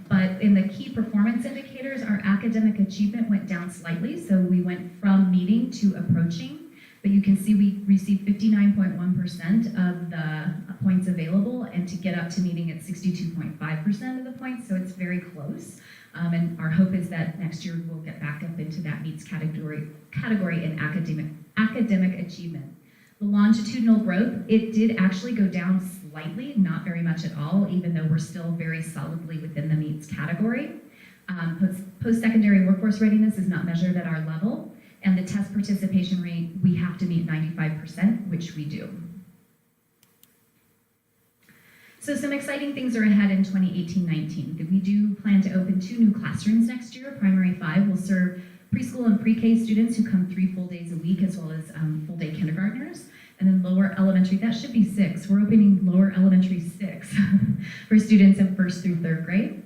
But in the key performance indicators, our academic achievement went down slightly. So we went from meeting to approaching. But you can see we received 59.1% of the points available, and to get up to meeting at 62.5% of the points. So it's very close. And our hope is that next year we'll get back up into that meets category in academic achievement. The longitudinal growth, it did actually go down slightly, not very much at all, even though we're still very solidly within the meets category. Post-secondary workforce readiness is not measured at our level, and the test participation rate, we have to meet 95%, which we do. So some exciting things are ahead in 2018-19. We do plan to open 2 new classrooms next year. Primary 5 will serve preschool and pre-K students who come 3 full days a week, as well as full-day kindergartners. And then lower elementary, that should be 6. We're opening lower elementary 6 for students in 1st through 3rd grade.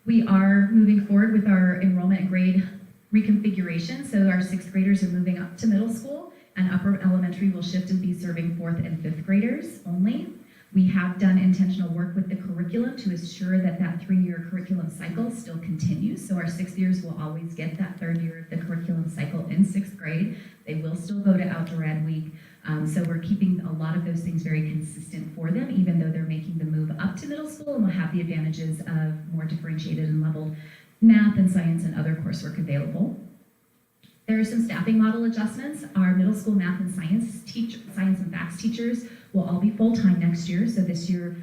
We are moving forward with our enrollment and grade reconfiguration. So our 6th graders are moving up to middle school, and upper elementary will shift and be serving 4th and 5th graders only. We have done intentional work with the curriculum to ensure that that 3-year curriculum cycle still continues. So our 6th years will always get that 3rd year of the curriculum cycle in 6th grade. They will still go to Outdoor Ed Week. So we're keeping a lot of those things very consistent for them, even though they're making the move up to middle school and will have the advantages of more differentiated and leveled math and science and other coursework available. There are some staffing model adjustments. Our middle school math and science and facts teachers will all be full-time next year. So this year,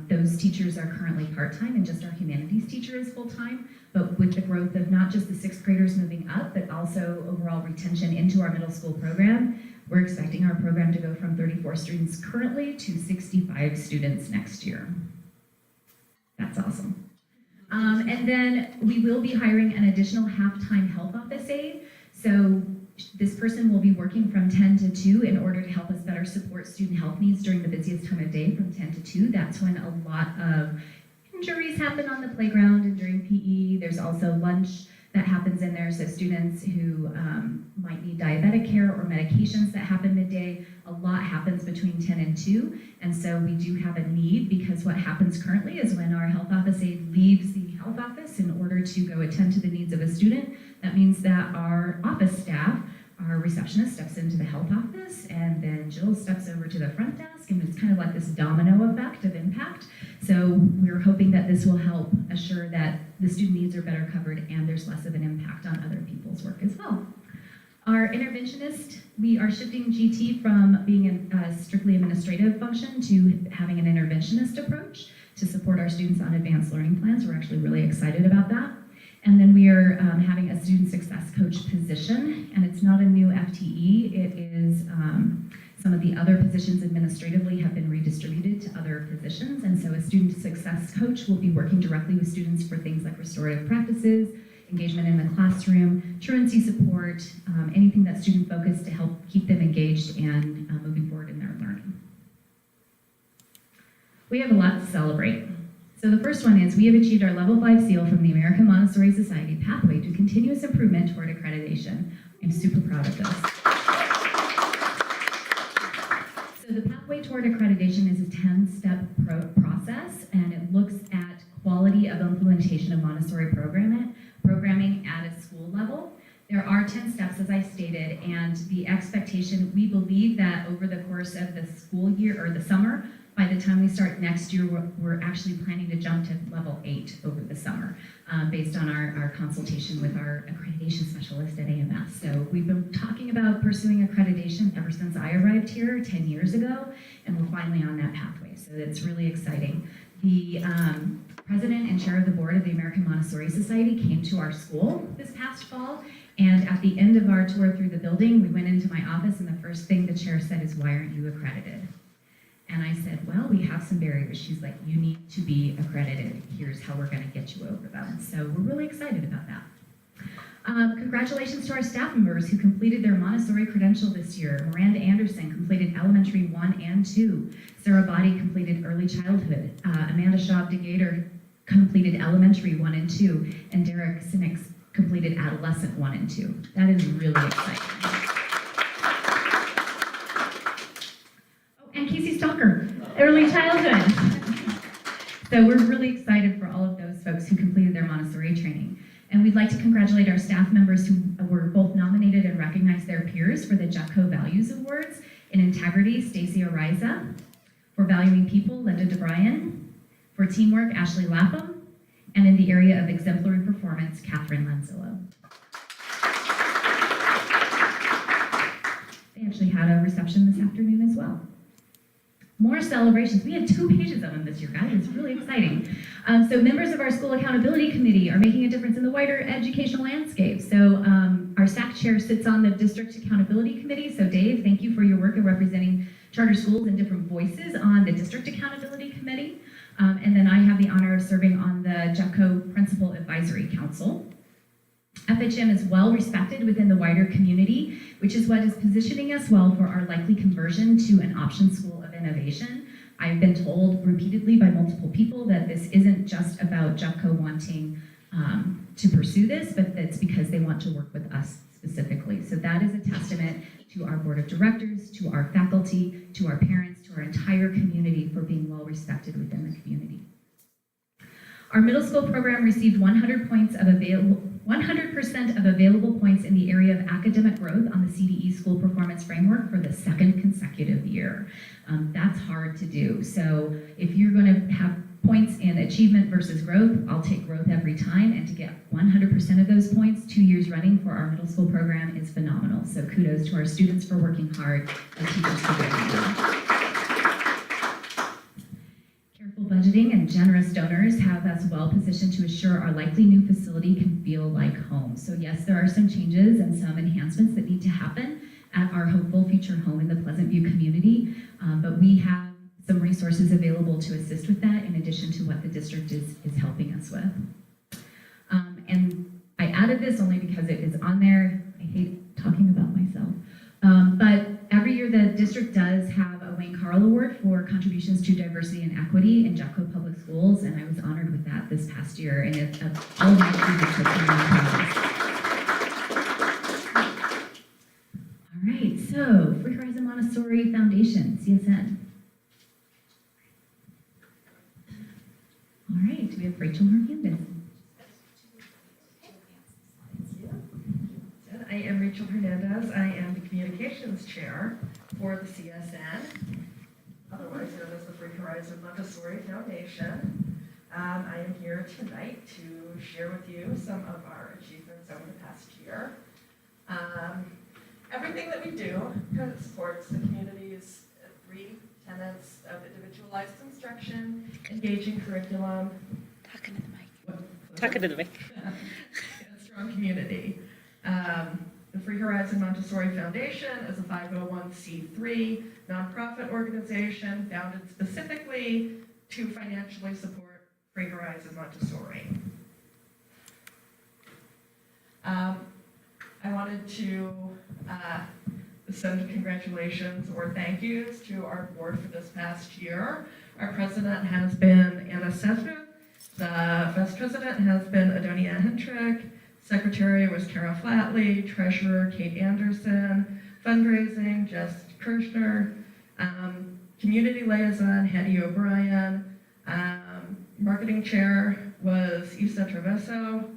those teachers are currently part-time, and just our humanities teacher is full-time. But with the growth of not just the 6th graders moving up, but also overall retention into our middle school program, we're expecting our program to go from 34 students currently to 65 students next year. That's awesome. And then we will be hiring an additional half-time health office aide. So this person will be working from 10 to 2 in order to help us better support student health needs during the busiest time of day from 10 to 2. That's when a lot of injuries happen on the playground and during PE. There's also lunch that happens in there, so students who might need diabetic care or medications that happen midday, a lot happens between 10 and 2, and so we do have a need, because what happens currently is when our health office aide leaves the health office in order to go attend to the needs of a student, that means that our office staff, our receptionist steps into the health office, and then Jill steps over to the front desk, and it's kind of like this domino effect of impact. So we're hoping that this will help assure that the student needs are better covered and there's less of an impact on other people's work as well. Our interventionist, we are shifting GT from being a strictly administrative function to having an interventionist approach to support our students on advanced learning plans. We're actually really excited about that. And then we are having a student success coach position, and it's not a new FTE. It is some of the other positions administratively have been redistributed to other positions, and so a student success coach will be working directly with students for things like restorative practices, engagement in the classroom, truancy support, anything that's student focused to help keep them engaged and moving forward in their learning. We have a lot to celebrate. So the first one is we have achieved our level 5 seal from the American Montessori Society pathway to continuous improvement toward accreditation. I'm super proud of this. So the pathway toward accreditation is a 10-step process, and it looks at quality of implementation of Montessori programming at a school level. There are 10 steps, as I stated, and the expectation, we believe that over the course of the school year or the summer, by the time we start next year, we're actually planning to jump to level 8 over the summer, based on our consultation with our accreditation specialist at AMS. So we've been talking about pursuing accreditation ever since I arrived here 10 years ago, and we're finally on that pathway. So it's really exciting. The president and chair of the board of the American Montessori Society came to our school this past fall, and at the end of our tour through the building, we went into my office, and the first thing the chair said is, "Why aren't you accredited?" And I said, "Well, we have some barriers." She's like, "You need to be accredited. Here's how we're gonna get you over them." So we're really excited about that. Congratulations to our staff members who completed their Montessori credential this year. Miranda Anderson completed elementary 1 and 2. Sarah Body completed early childhood. Amanda Schaub DeGator completed elementary 1 and 2. And Derek Sinix completed adolescent 1 and 2. That is really exciting. Oh, and Casey Stalker, early childhood. So we're really excited for all of those folks who completed their Montessori training. And we'd like to congratulate our staff members who were both nominated and recognized their peers for the JEPCO Values Awards. In integrity, Stacey Ariza. For valuing people, Linda DeBryan. For teamwork, Ashley Lapham. And in the area of exemplary performance, Catherine Lanzillo. They actually had a reception this afternoon as well. More celebrations. We had 2 pages of them this year, guys. It's really exciting. So members of our School Accountability Committee are making a difference in the wider educational landscape. So our SAC chair sits on the District Accountability Committee. So Dave, thank you for your work in representing charter schools and different voices on the District Accountability Committee. And then I have the honor of serving on the JEPCO Principal Advisory Council. FHM is well respected within the wider community, which is what is positioning us well for our likely conversion to an option school of innovation. I've been told repeatedly by multiple people that this isn't just about JEPCO wanting to pursue this, but it's because they want to work with us specifically. So that is a testament to our board of directors, to our faculty, to our parents, to our entire community for being well respected within the community. Our middle school program received 100% of available points in the area of academic growth on the CDE School Performance Framework for the 2nd consecutive year. That's hard to do. So if you're going to have points in achievement versus growth, I'll take growth every time, and to get 100% of those points 2 years running for our middle school program is phenomenal. So kudos to our students for working hard and teachers for working hard. Careful budgeting and generous donors have us well positioned to assure our likely new facility can feel like home. So yes, there are some changes and some enhancements that need to happen at our hopeful future home in the Pleasant View community, but we have some resources available to assist with that in addition to what the district is helping us with. And I added this only because it is on there. I hate talking about myself. But every year the district does have a Wayne Carl Award for contributions to diversity and equity in JEPCO Public Schools, and I was honored with that this past year, and all of my students are really proud. All right, so Free Horizon Montessori Foundation, CSN. All right, we have Rachel Hernandez. I am Rachel Hernandez. I am the communications chair for the CSN, otherwise known as the Free Horizon Montessori Foundation. I am here tonight to share with you some of our achievements over the past year. Everything that we do supports the community's 3 tenets of individualized instruction, engaging curriculum, Talking to the mic. Talking to the mic. And a strong community. The Free Horizon Montessori Foundation is a 501c3 nonprofit organization founded specifically to financially support Free Horizon Montessori. I wanted to send congratulations or thank yous to our board for this past year. Our president has been Anna Sethra. The vice president has been Adonia Hentrick. Secretary was Kara Flatley. Treasurer Kate Anderson. Fundraising Jess Kirshner. Community liaison Hattie O'Brien. Marketing chair was Isa Traveso.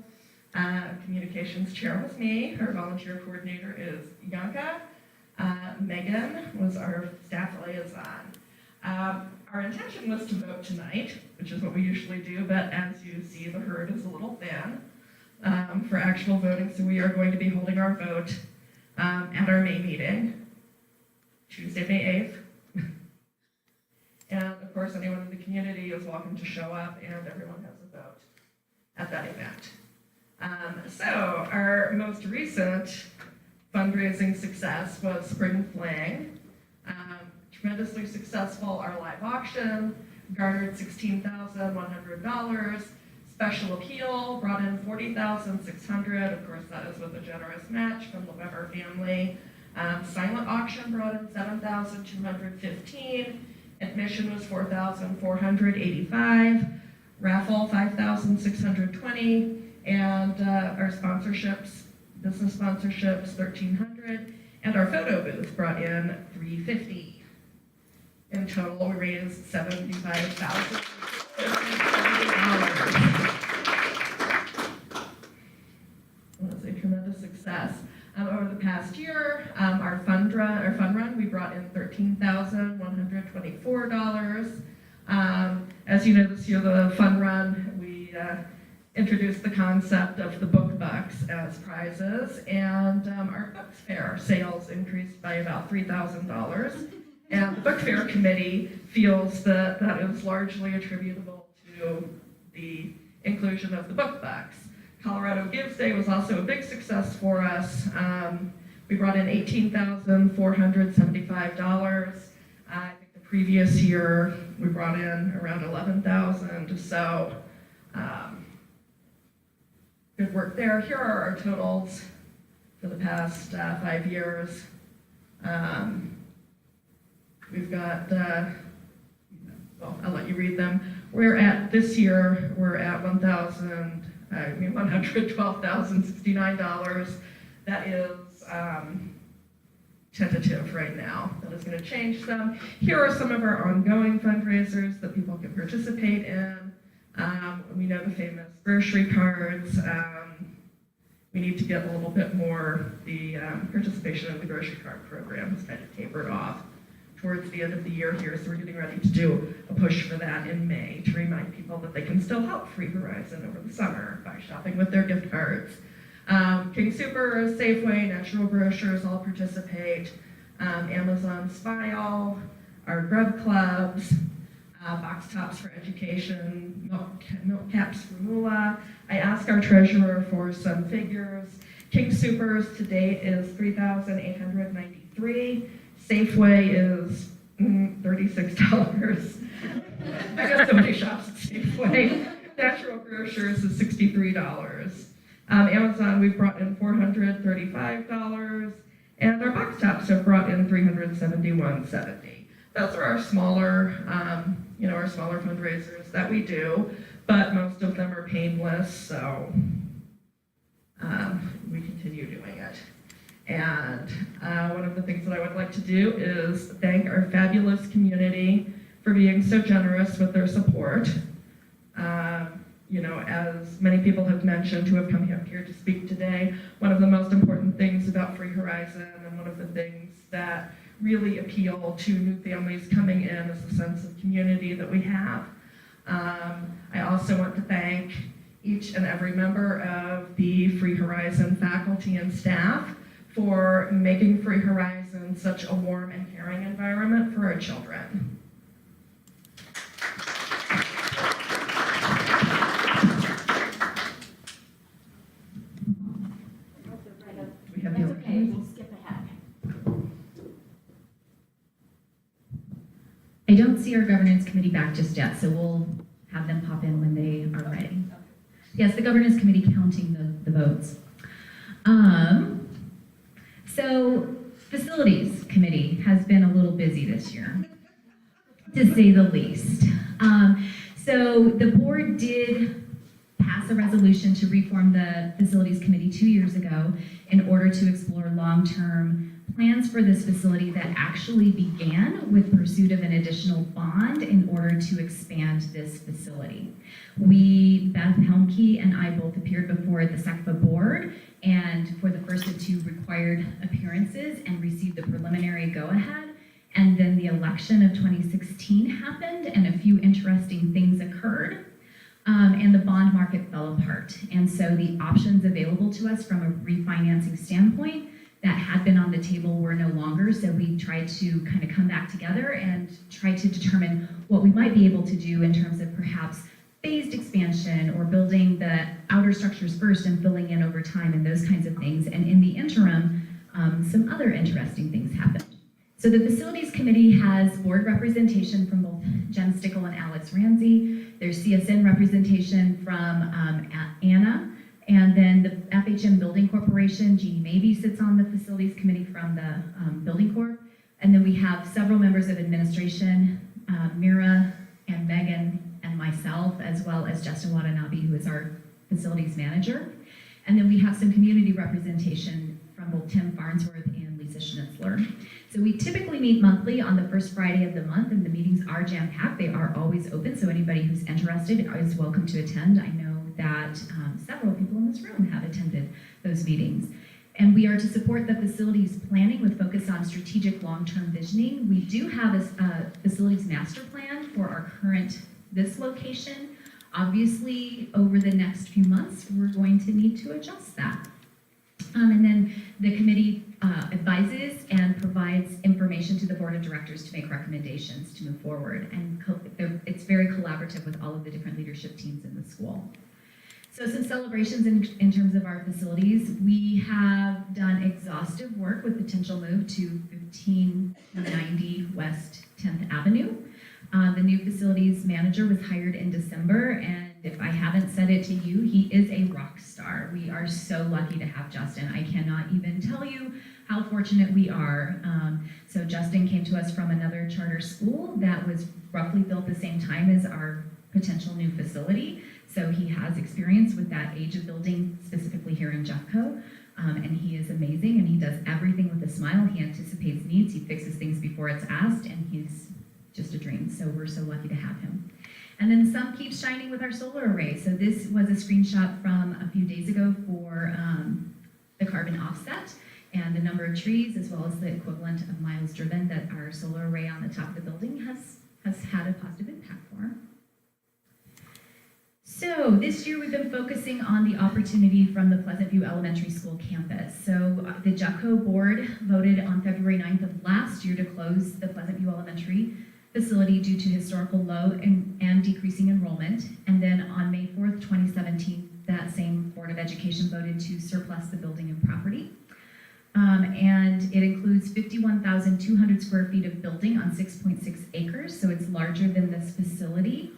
Communications chair was me. Our volunteer coordinator is Yanka. Megan was our staff liaison. Our intention was to vote tonight, which is what we usually do, but as you see, the herd is a little thin for actual voting, so we are going to be holding our vote at our May meeting, Tuesday, May 8th. And of course, anyone in the community is welcome to show up, and everyone has a vote at that event. So our most recent fundraising success was Spring Fling. Tremendously successful. Our live auction garnered $16,100. Special appeal brought in $40,600. Of course, that is with a generous match from the Weber family. Silent auction brought in $7,215. Admission was $4,485. Raffle $5,620. And our sponsorships, business sponsorships, $1,300. And our photo booth brought in $350. In total, we raised $75,000. It was a tremendous success. Over the past year, our fun run, we brought in $13,124. As you know, this year the fun run, we introduced the concept of the book bucks as prizes, and our book fair sales increased by about $3,000. And the book fair committee feels that that is largely attributable to the inclusion of the book bucks. Colorado Gives Day was also a big success for us. We brought in $18,475. I think the previous year we brought in around $11,000. So good work there. Here are our totals for the past 5 years. We've got, well, I'll let you read them. This year, we're at $112,069. That is tentative right now. That is going to change some. Here are some of our ongoing fundraisers that people can participate in. We know the famous grocery cards. We need to get a little bit more. The participation in the grocery card program has kind of tapered off towards the end of the year here, so we're getting ready to do a push for that in May to remind people that they can still help Free Horizon over the summer by shopping with their gift cards. King Soopers, Safeway, Natural Grocers all participate. Amazon Smile, our grub clubs, box tops for education, milk caps for Moolah. I asked our treasurer for some figures. King Soopers to date is $3,893. Safeway is $36. I guess somebody shops at Safeway. Natural Grocers is $63. Amazon, we've brought in $435, and our box tops have brought in $371.70. Those are our smaller, our smaller fundraisers that we do, but most of them are painless, so we continue doing it. And one of the things that I would like to do is thank our fabulous community for being so generous with their support. As many people have mentioned who have come here to speak today, one of the most important things about Free Horizon and one of the things that really appeal to new families coming in is the sense of community that we have. I also want to thank each and every member of the Free Horizon faculty and staff for making Free Horizon such a warm and caring environment for our children. We have the Okay, we'll skip ahead. I don't see our governance committee back just yet, so we'll have them pop in when they are ready. Yes, the governance committee counting the votes. So facilities committee has been a little busy this year, to say the least. So the board did pass a resolution to reform the facilities committee 2 years ago in order to explore long-term plans for this facility that actually began with pursuit of an additional bond in order to expand this facility. Beth Helmke and I both appeared before the SECFA board and for the first of 2 required appearances and received the preliminary go-ahead. And then the election of 2016 happened and a few interesting things occurred. And the bond market fell apart. And so the options available to us from a refinancing standpoint that had been on the table were no longer. So we tried to kind of come back together and try to determine what we might be able to do in terms of perhaps phased expansion or building the outer structures first and filling in over time and those kinds of things. And in the interim, some other interesting things happened. So the Facilities Committee has board representation from both Jen Stickle and Alex Ramsey. There's CSN representation from Anna. And then the FHM Building Corporation, Jeannie Mabey sits on the Facilities Committee from the Building Corp. And then we have several members of administration, Mira and Megan and myself, as well as Justin Watanabe, who is our facilities manager. And then we have some community representation from both Tim Farnsworth and Lisa Schnitzler. So we typically meet monthly on the first Friday of the month, and the meetings are jam-packed. They are always open, so anybody who's interested is welcome to attend. I know that several people in this room have attended those meetings. And we are to support the facilities planning with focus on strategic long-term visioning. We do have a facilities master plan for our this location. Obviously, over the next few months, we're going to need to adjust that. And then the committee advises and provides information to the board of directors to make recommendations to move forward. And it's very collaborative with all of the different leadership teams in the school. So some celebrations in terms of our facilities. We have done exhaustive work with potential move to 1590 West 10th Avenue. The new facilities manager was hired in December, and if I haven't said it to you, he is a rock star. We are so lucky to have Justin. I cannot even tell you how fortunate we are. So Justin came to us from another charter school that was roughly built the same time as our potential new facility. So he has experience with that age of building, specifically here in Jeffco. And he is amazing, and he does everything with a smile. He anticipates needs, he fixes things before it's asked, and he's just a dream. So we're so lucky to have him. And then the sun keeps shining with our solar array. So this was a screenshot from a few days ago for the carbon offset and the number of trees, as well as the equivalent of miles driven that our solar array on the top of the building has had a positive impact for. So this year we've been focusing on the opportunity from the Pleasant View Elementary School campus. So the JUCO board voted on February 9th of last year to close the Pleasant View Elementary facility due to historical low and decreasing enrollment. And then on May 4th, 2017, that same Board of Education voted to surplus the building and property. And it includes 51,200 square feet of building on 6.6 acres. So it's larger than this facility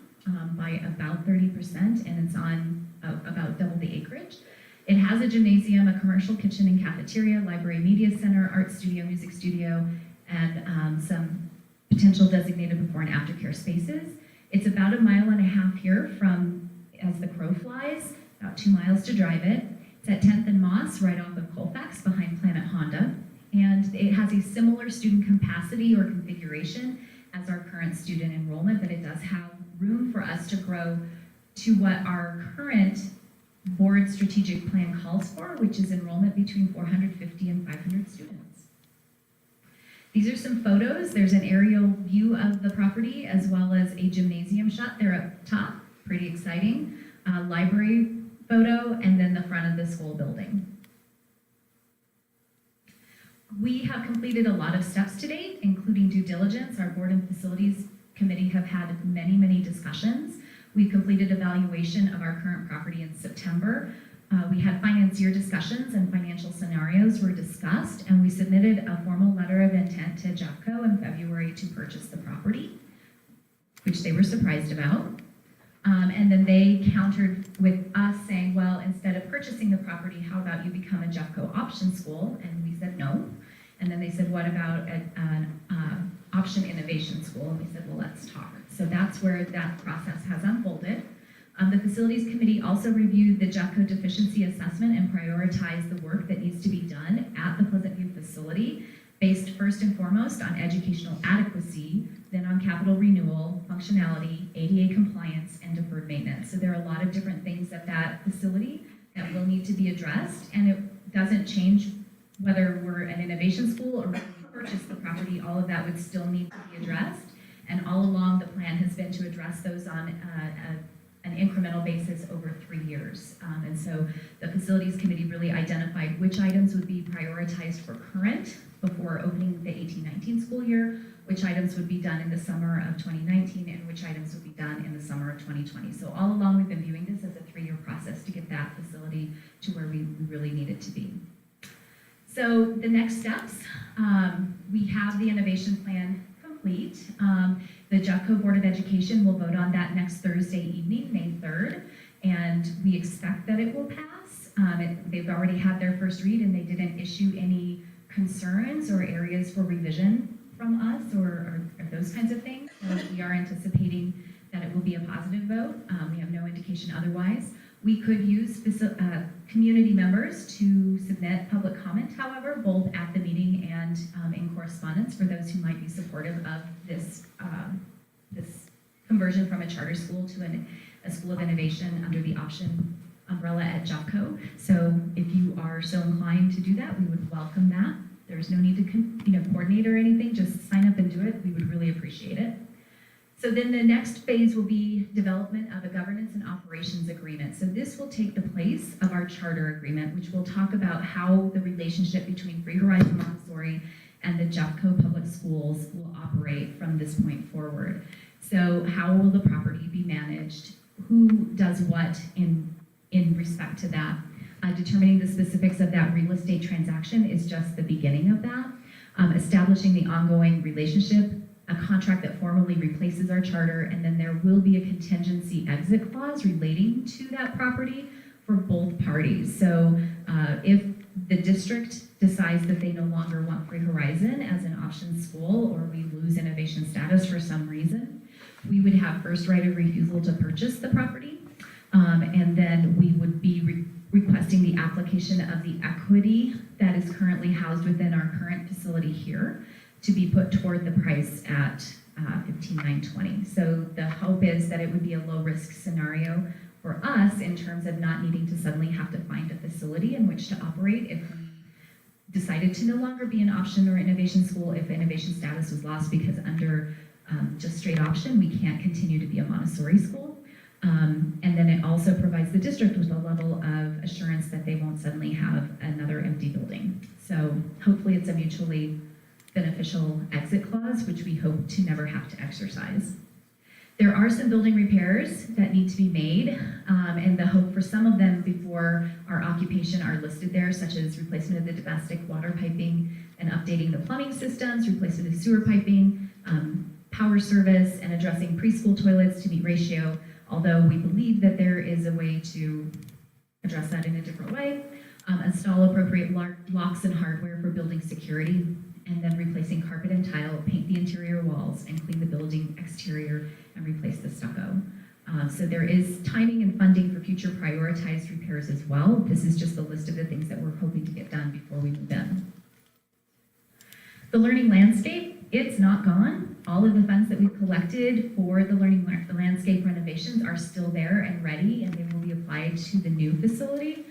by about 30%, and it's on about double the acreage. It has a gymnasium, a commercial kitchen and cafeteria, library, media center, art studio, music studio, and some potential designated before and after care spaces. It's about 1.5 miles here from, as the crow flies, about 2 miles to drive it. It's at 10th and Moss, right off of Colfax, behind Planet Honda. And it has a similar student capacity or configuration as our current student enrollment, but it does have room for us to grow to what our current board strategic plan calls for, which is enrollment between 450 and 500 students. These are some photos. There's an aerial view of the property as well as a gymnasium shot there up top. Pretty exciting. Library photo, and then the front of the school building. We have completed a lot of steps to date, including due diligence. Our board and facilities committee have had many, many discussions. We completed evaluation of our current property in September. We had financier discussions and financial scenarios were discussed, and we submitted a formal letter of intent to Jeffco in February to purchase the property, which they were surprised about. And then they countered with us saying, well, instead of purchasing the property, how about you become a Jeffco option school? And we said no. And then they said, what about an option innovation school? And we said, well, let's talk. So that's where that process has unfolded. The facilities committee also reviewed the Jeffco deficiency assessment and prioritized the work that needs to be done at the Pleasant View facility. based first and foremost on educational adequacy, then on capital renewal, functionality, ADA compliance, and deferred maintenance. So there are a lot of different things at that facility that will need to be addressed, and it doesn't change whether we're an innovation school or whether we purchase the property. All of that would still need to be addressed, and all along the plan has been to address those on an incremental basis over 3 years. And so the facilities committee really identified which items would be prioritized for current before opening the 18-19 school year, which items would be done in the summer of 2019, and which items would be done in the summer of 2020. So all along we've been viewing this as a 3-year process to get that facility to where we really need it to be. So the next steps, we have the innovation plan complete. The JUCO Board of Education will vote on that next Thursday evening, May 3rd, and we expect that it will pass. They've already had their first read, and they didn't issue any concerns or areas for revision from us or those kinds of things. So we are anticipating that it will be a positive vote. We have no indication otherwise. We could use community members to submit public comment, however, both at the meeting and in correspondence for those who might be supportive of this, this conversion from a charter school to a school of innovation under the option umbrella at JUPCO. So if you are so inclined to do that, we would welcome that. There's no need to coordinate or anything, just sign up and do it. We would really appreciate it. So then the next phase will be development of a governance and operations agreement. So this will take the place of our charter agreement, which will talk about how the relationship between Free Horizon Montessori and the JUPCO public schools will operate from this point forward. So how will the property be managed? Who does what in respect to that? Determining the specifics of that real estate transaction is just the beginning of that. Establishing the ongoing relationship, a contract that formally replaces our charter, and then there will be a contingency exit clause relating to that property for both parties. So if the district decides that they no longer want Free Horizon as an option school, or we lose innovation status for some reason, we would have first right of refusal to purchase the property, and then we would be requesting the application of the equity that is currently housed within our current facility here to be put toward the price at $15,920. So the hope is that it would be a low risk scenario for us in terms of not needing to suddenly have to find a facility in which to operate if we decided to no longer be an option or innovation school, if innovation status was lost, because under just straight option, we can't continue to be a Montessori school. And then it also provides the district with a level of assurance that they won't suddenly have another empty building. So hopefully it's a mutually beneficial exit clause, which we hope to never have to exercise. There are some building repairs that need to be made, and the hope for some of them before our occupation are listed there, such as replacement of the domestic water piping and updating the plumbing systems, replacement of sewer piping, power service, and addressing preschool toilets to meet ratio, although we believe that there is a way to address that in a different way. Install appropriate locks and hardware for building security, and then replacing carpet and tile, paint the interior walls, and clean the building exterior and replace the stucco. So there is timing and funding for future prioritized repairs as well. This is just a list of the things that we're hoping to get done before we move in. The learning landscape, it's not gone. All of the funds that we've collected for the learning landscape renovations are still there and ready, and they will be applied to the new facility.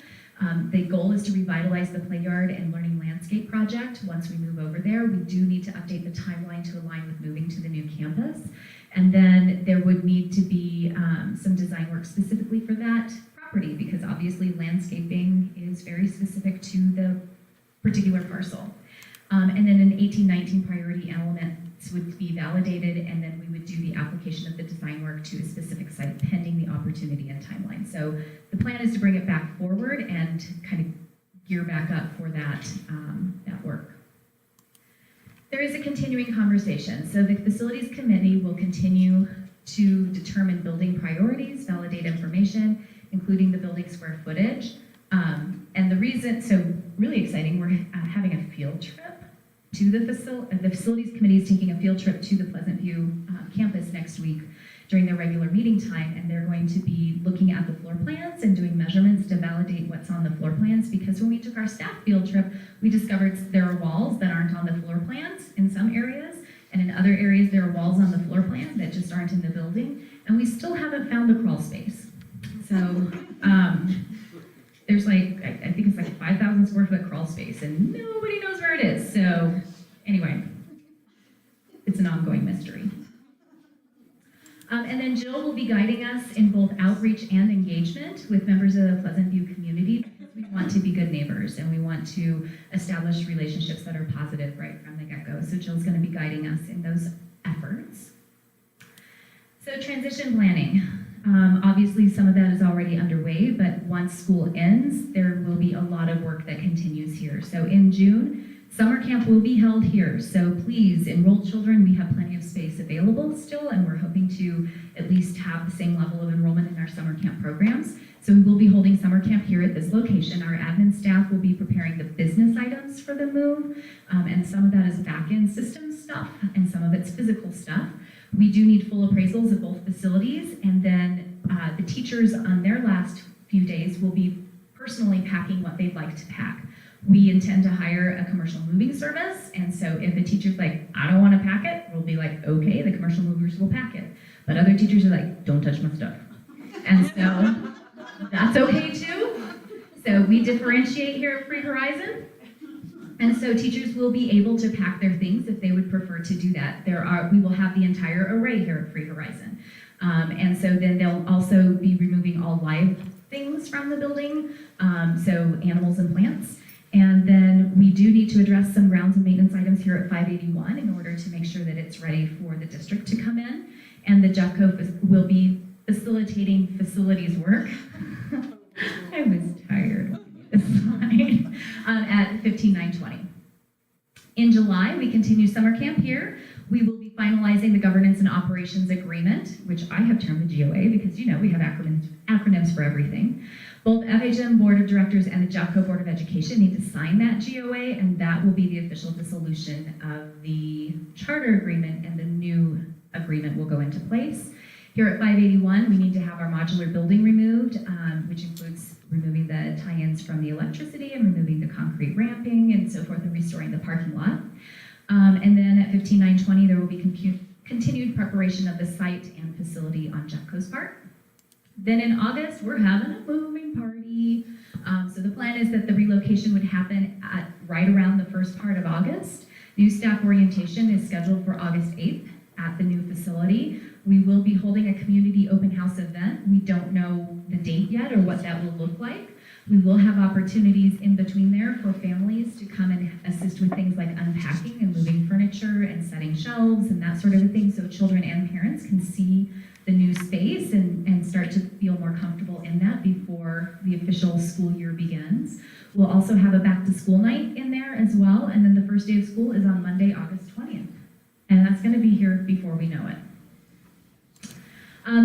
The goal is to revitalize the play yard and learning landscape project. Once we move over there, we do need to update the timeline to align with moving to the new campus. And then there would need to be some design work specifically for that property, because obviously landscaping is very specific to the particular parcel. And then an 18-19 priority elements would be validated, and then we would do the application of the design work to a specific site pending the opportunity and timeline. So the plan is to bring it back forward and kind of gear back up for that, that work. There is a continuing conversation. So the facilities committee will continue to determine building priorities, validate information, including the building square footage. And the reason, so really exciting, we're having a field trip to the facilities committee is taking a field trip to the Pleasant View campus next week during their regular meeting time, and they're going to be looking at the floor plans and doing measurements to validate what's on the floor plans, because when we took our staff field trip, we discovered there are walls that aren't on the floor plans in some areas, and in other areas there are walls on the floor plan that just aren't in the building, and we still haven't found a crawl space. So there's like, I think it's like 5,000 square foot crawl space, and nobody knows where it is. So anyway, it's an ongoing mystery. And then Jill will be guiding us in both outreach and engagement with members of the Pleasant View community, because we want to be good neighbors and we want to establish relationships that are positive right from the get-go. So Jill's going to be guiding us in those efforts. So transition planning. Obviously, some of that is already underway, but once school ends, there will be a lot of work that continues here. So in June, summer camp will be held here, so please enroll children. We have plenty of space available still, and we're hoping to at least have the same level of enrollment in our summer camp programs. So we will be holding summer camp here at this location. Our admin staff will be preparing the business items for the move, and some of that is back-end system stuff, and some of it's physical stuff. We do need full appraisals of both facilities, and then the teachers on their last few days will be personally packing what they'd like to pack. We intend to hire a commercial moving service, and so if a teacher's like, I don't want to pack it, we'll be like, okay, the commercial movers will pack it. But other teachers are like, don't touch my stuff. And so that's okay too. So we differentiate here at Free Horizon. And so teachers will be able to pack their things if they would prefer to do that. We will have the entire array here at Free Horizon. And so then they'll also be removing all live things from the building, so animals and plants. And then we do need to address some grounds and maintenance items here at 581 in order to make sure that it's ready for the district to come in. And the JEFCO will be facilitating facilities work. I was tired of this slide. At 15920. In July, we continue summer camp here. We will be finalizing the governance and operations agreement, which I have termed the GOA because, you know, we have acronyms for everything. Both FHM Board of Directors and the JEFCO Board of Education need to sign that GOA, and that will be the official dissolution of the charter agreement, and the new agreement will go into place. Here at 581, we need to have our modular building removed, which includes removing the tie-ins from the electricity and removing the concrete ramping and so forth, and restoring the parking lot. And then at 15920, there will be continued preparation of the site and facility on JEFCO's part. Then in August, we're having a moving party. So the plan is that the relocation would happen at right around the first part of August. New staff orientation is scheduled for August 8th at the new facility. We will be holding a community open house event. We don't know the date yet or what that will look like. We will have opportunities in between there for families to come and assist with things like unpacking and moving furniture and setting shelves and that sort of a thing, so children and parents can see the new space and start to feel more comfortable in that before the official school year begins. We'll also have a back to school night in there as well, and then the first day of school is on Monday, August 20th. And that's going to be here before we know it.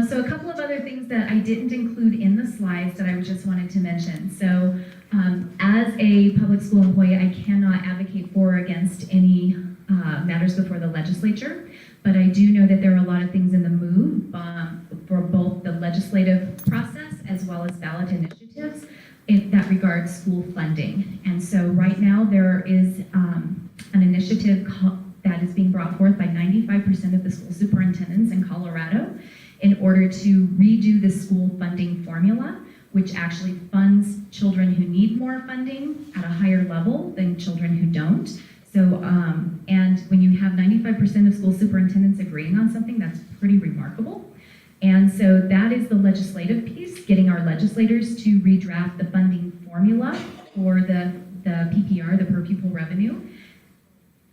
So a couple of other things that I didn't include in the slides that I just wanted to mention. So as a public school employee, I cannot advocate for or against any matters before the legislature, but I do know that there are a lot of things in the move for both the legislative process as well as ballot initiatives that regard school funding. And so right now there is an initiative that is being brought forth by 95% of the school superintendents in Colorado in order to redo the school funding formula, which actually funds children who need more funding at a higher level than children who don't. So, and when you have 95% of school superintendents agreeing on something, that's pretty remarkable. And so that is the legislative piece, getting our legislators to redraft the funding formula for the PPR, the per pupil revenue.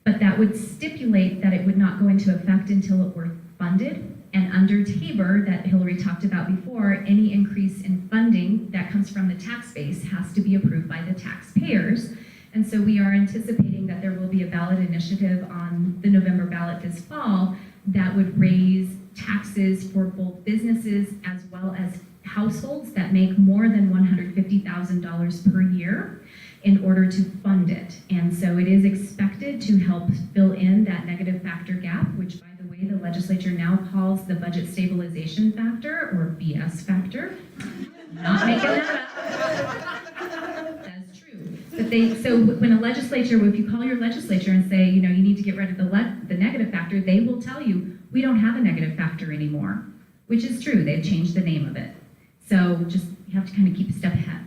But that would stipulate that it would not go into effect until it were funded. And under Tabor, that Hillary talked about before, any increase in funding that comes from the tax base has to be approved by the taxpayers. And so we are anticipating that there will be a ballot initiative on the November ballot this fall that would raise taxes for both businesses as well as households that make more than $150,000 per year in order to fund it. And so it is expected to help fill in that negative factor gap, which, by the way, the legislature now calls the budget stabilization factor, or BS factor. Not making that up. That's true. But so when a legislature, if you call your legislature and say, you need to get rid of the negative factor, they will tell you, we don't have a negative factor anymore, which is true. They've changed the name of it. So just, you have to kind of keep a step ahead.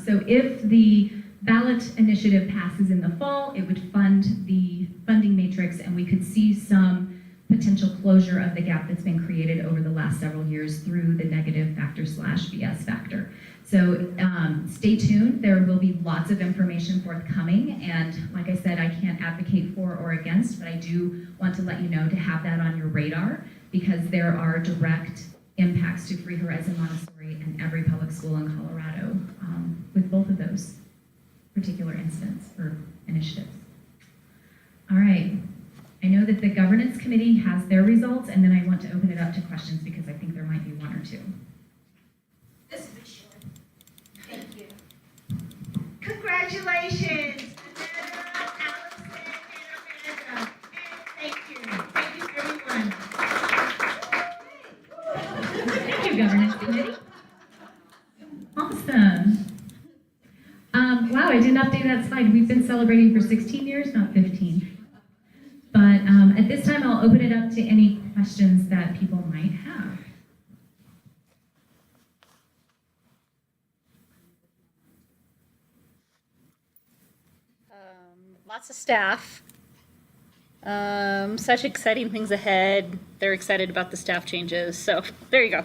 So if the ballot initiative passes in the fall, it would fund the funding matrix, and we could see some potential closure of the gap that's been created over the last several years through the negative factor / BS factor. So stay tuned. There will be lots of information forthcoming, and like I said, I can't advocate for or against, but I do want to let you know to have that on your radar, because there are direct impacts to Free Horizon Montessori and every public school in Colorado with both of those particular incidents or initiatives. All right. I know that the governance committee has their results, and then I want to open it up to questions because I think there might be one or two. This will be short. Thank you. Congratulations, Annetta, Allison, and Amanda. And thank you. Thank you, everyone. Thank you, governance committee. Awesome. Wow, I didn't update that slide. We've been celebrating for 16 years, not 15. But at this time, I'll open it up to any questions that people might have. Lots of staff. Such exciting things ahead. They're excited about the staff changes. So there you go.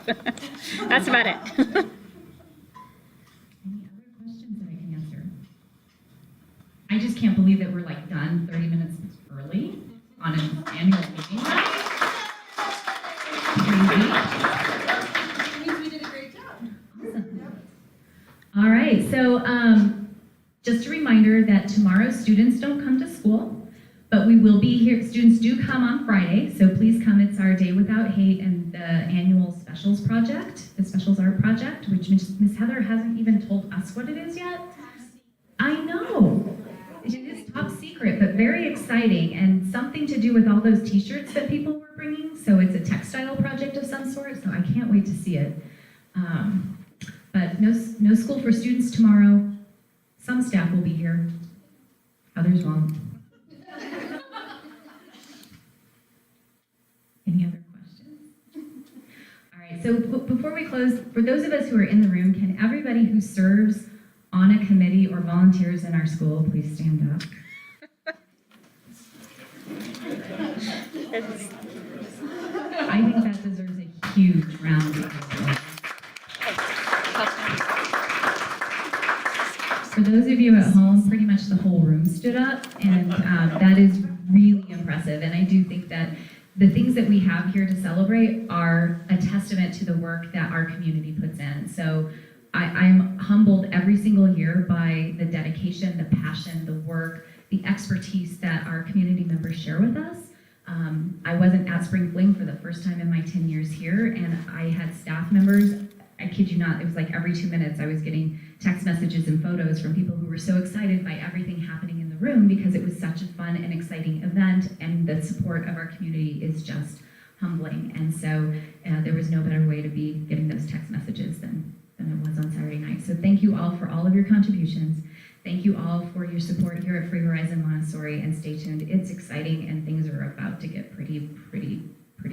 That's about it. Any other questions that I can answer? I just can't believe that we're like done 30 minutes early on an annual meeting. Crazy. We did a great job. Awesome. All right, so just a reminder that tomorrow students don't come to school, but we will be here. Students do come on Friday, so please come. It's our Day Without Hate and the annual Specials Project, the Specials Art Project, which Ms. Heather hasn't even told us what it is yet. I know. It is top secret, but very exciting, and something to do with all those t-shirts that people were bringing. So it's a textile project of some sort, so I can't wait to see it. But no school for students tomorrow. Some staff will be here, others won't. Any other questions? All right, so before we close, for those of us who are in the room, can everybody who serves on a committee or volunteers in our school please stand up? I think that deserves a huge round of applause. For those of you at home, pretty much the whole room stood up, and that is really impressive. And I do think that the things that we have here to celebrate are a testament to the work that our community puts in. So I'm humbled every single year by the dedication, the passion, the work, the expertise that our community members share with us. I wasn't at Spring Fling for the first time in my 10 years here, and I had staff members, I kid you not, it was like every 2 minutes I was getting text messages and photos from people who were so excited by everything happening in the room because it was such a fun and exciting event, and the support of our community is just humbling. And so there was no better way to be getting those text messages than it was on Saturday night. So thank you all for all of your contributions. Thank you all for your support here at Free Horizon Montessori, and stay tuned. It's exciting, and things are about to get pretty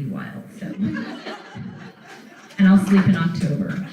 wild. So, and I'll sleep in October.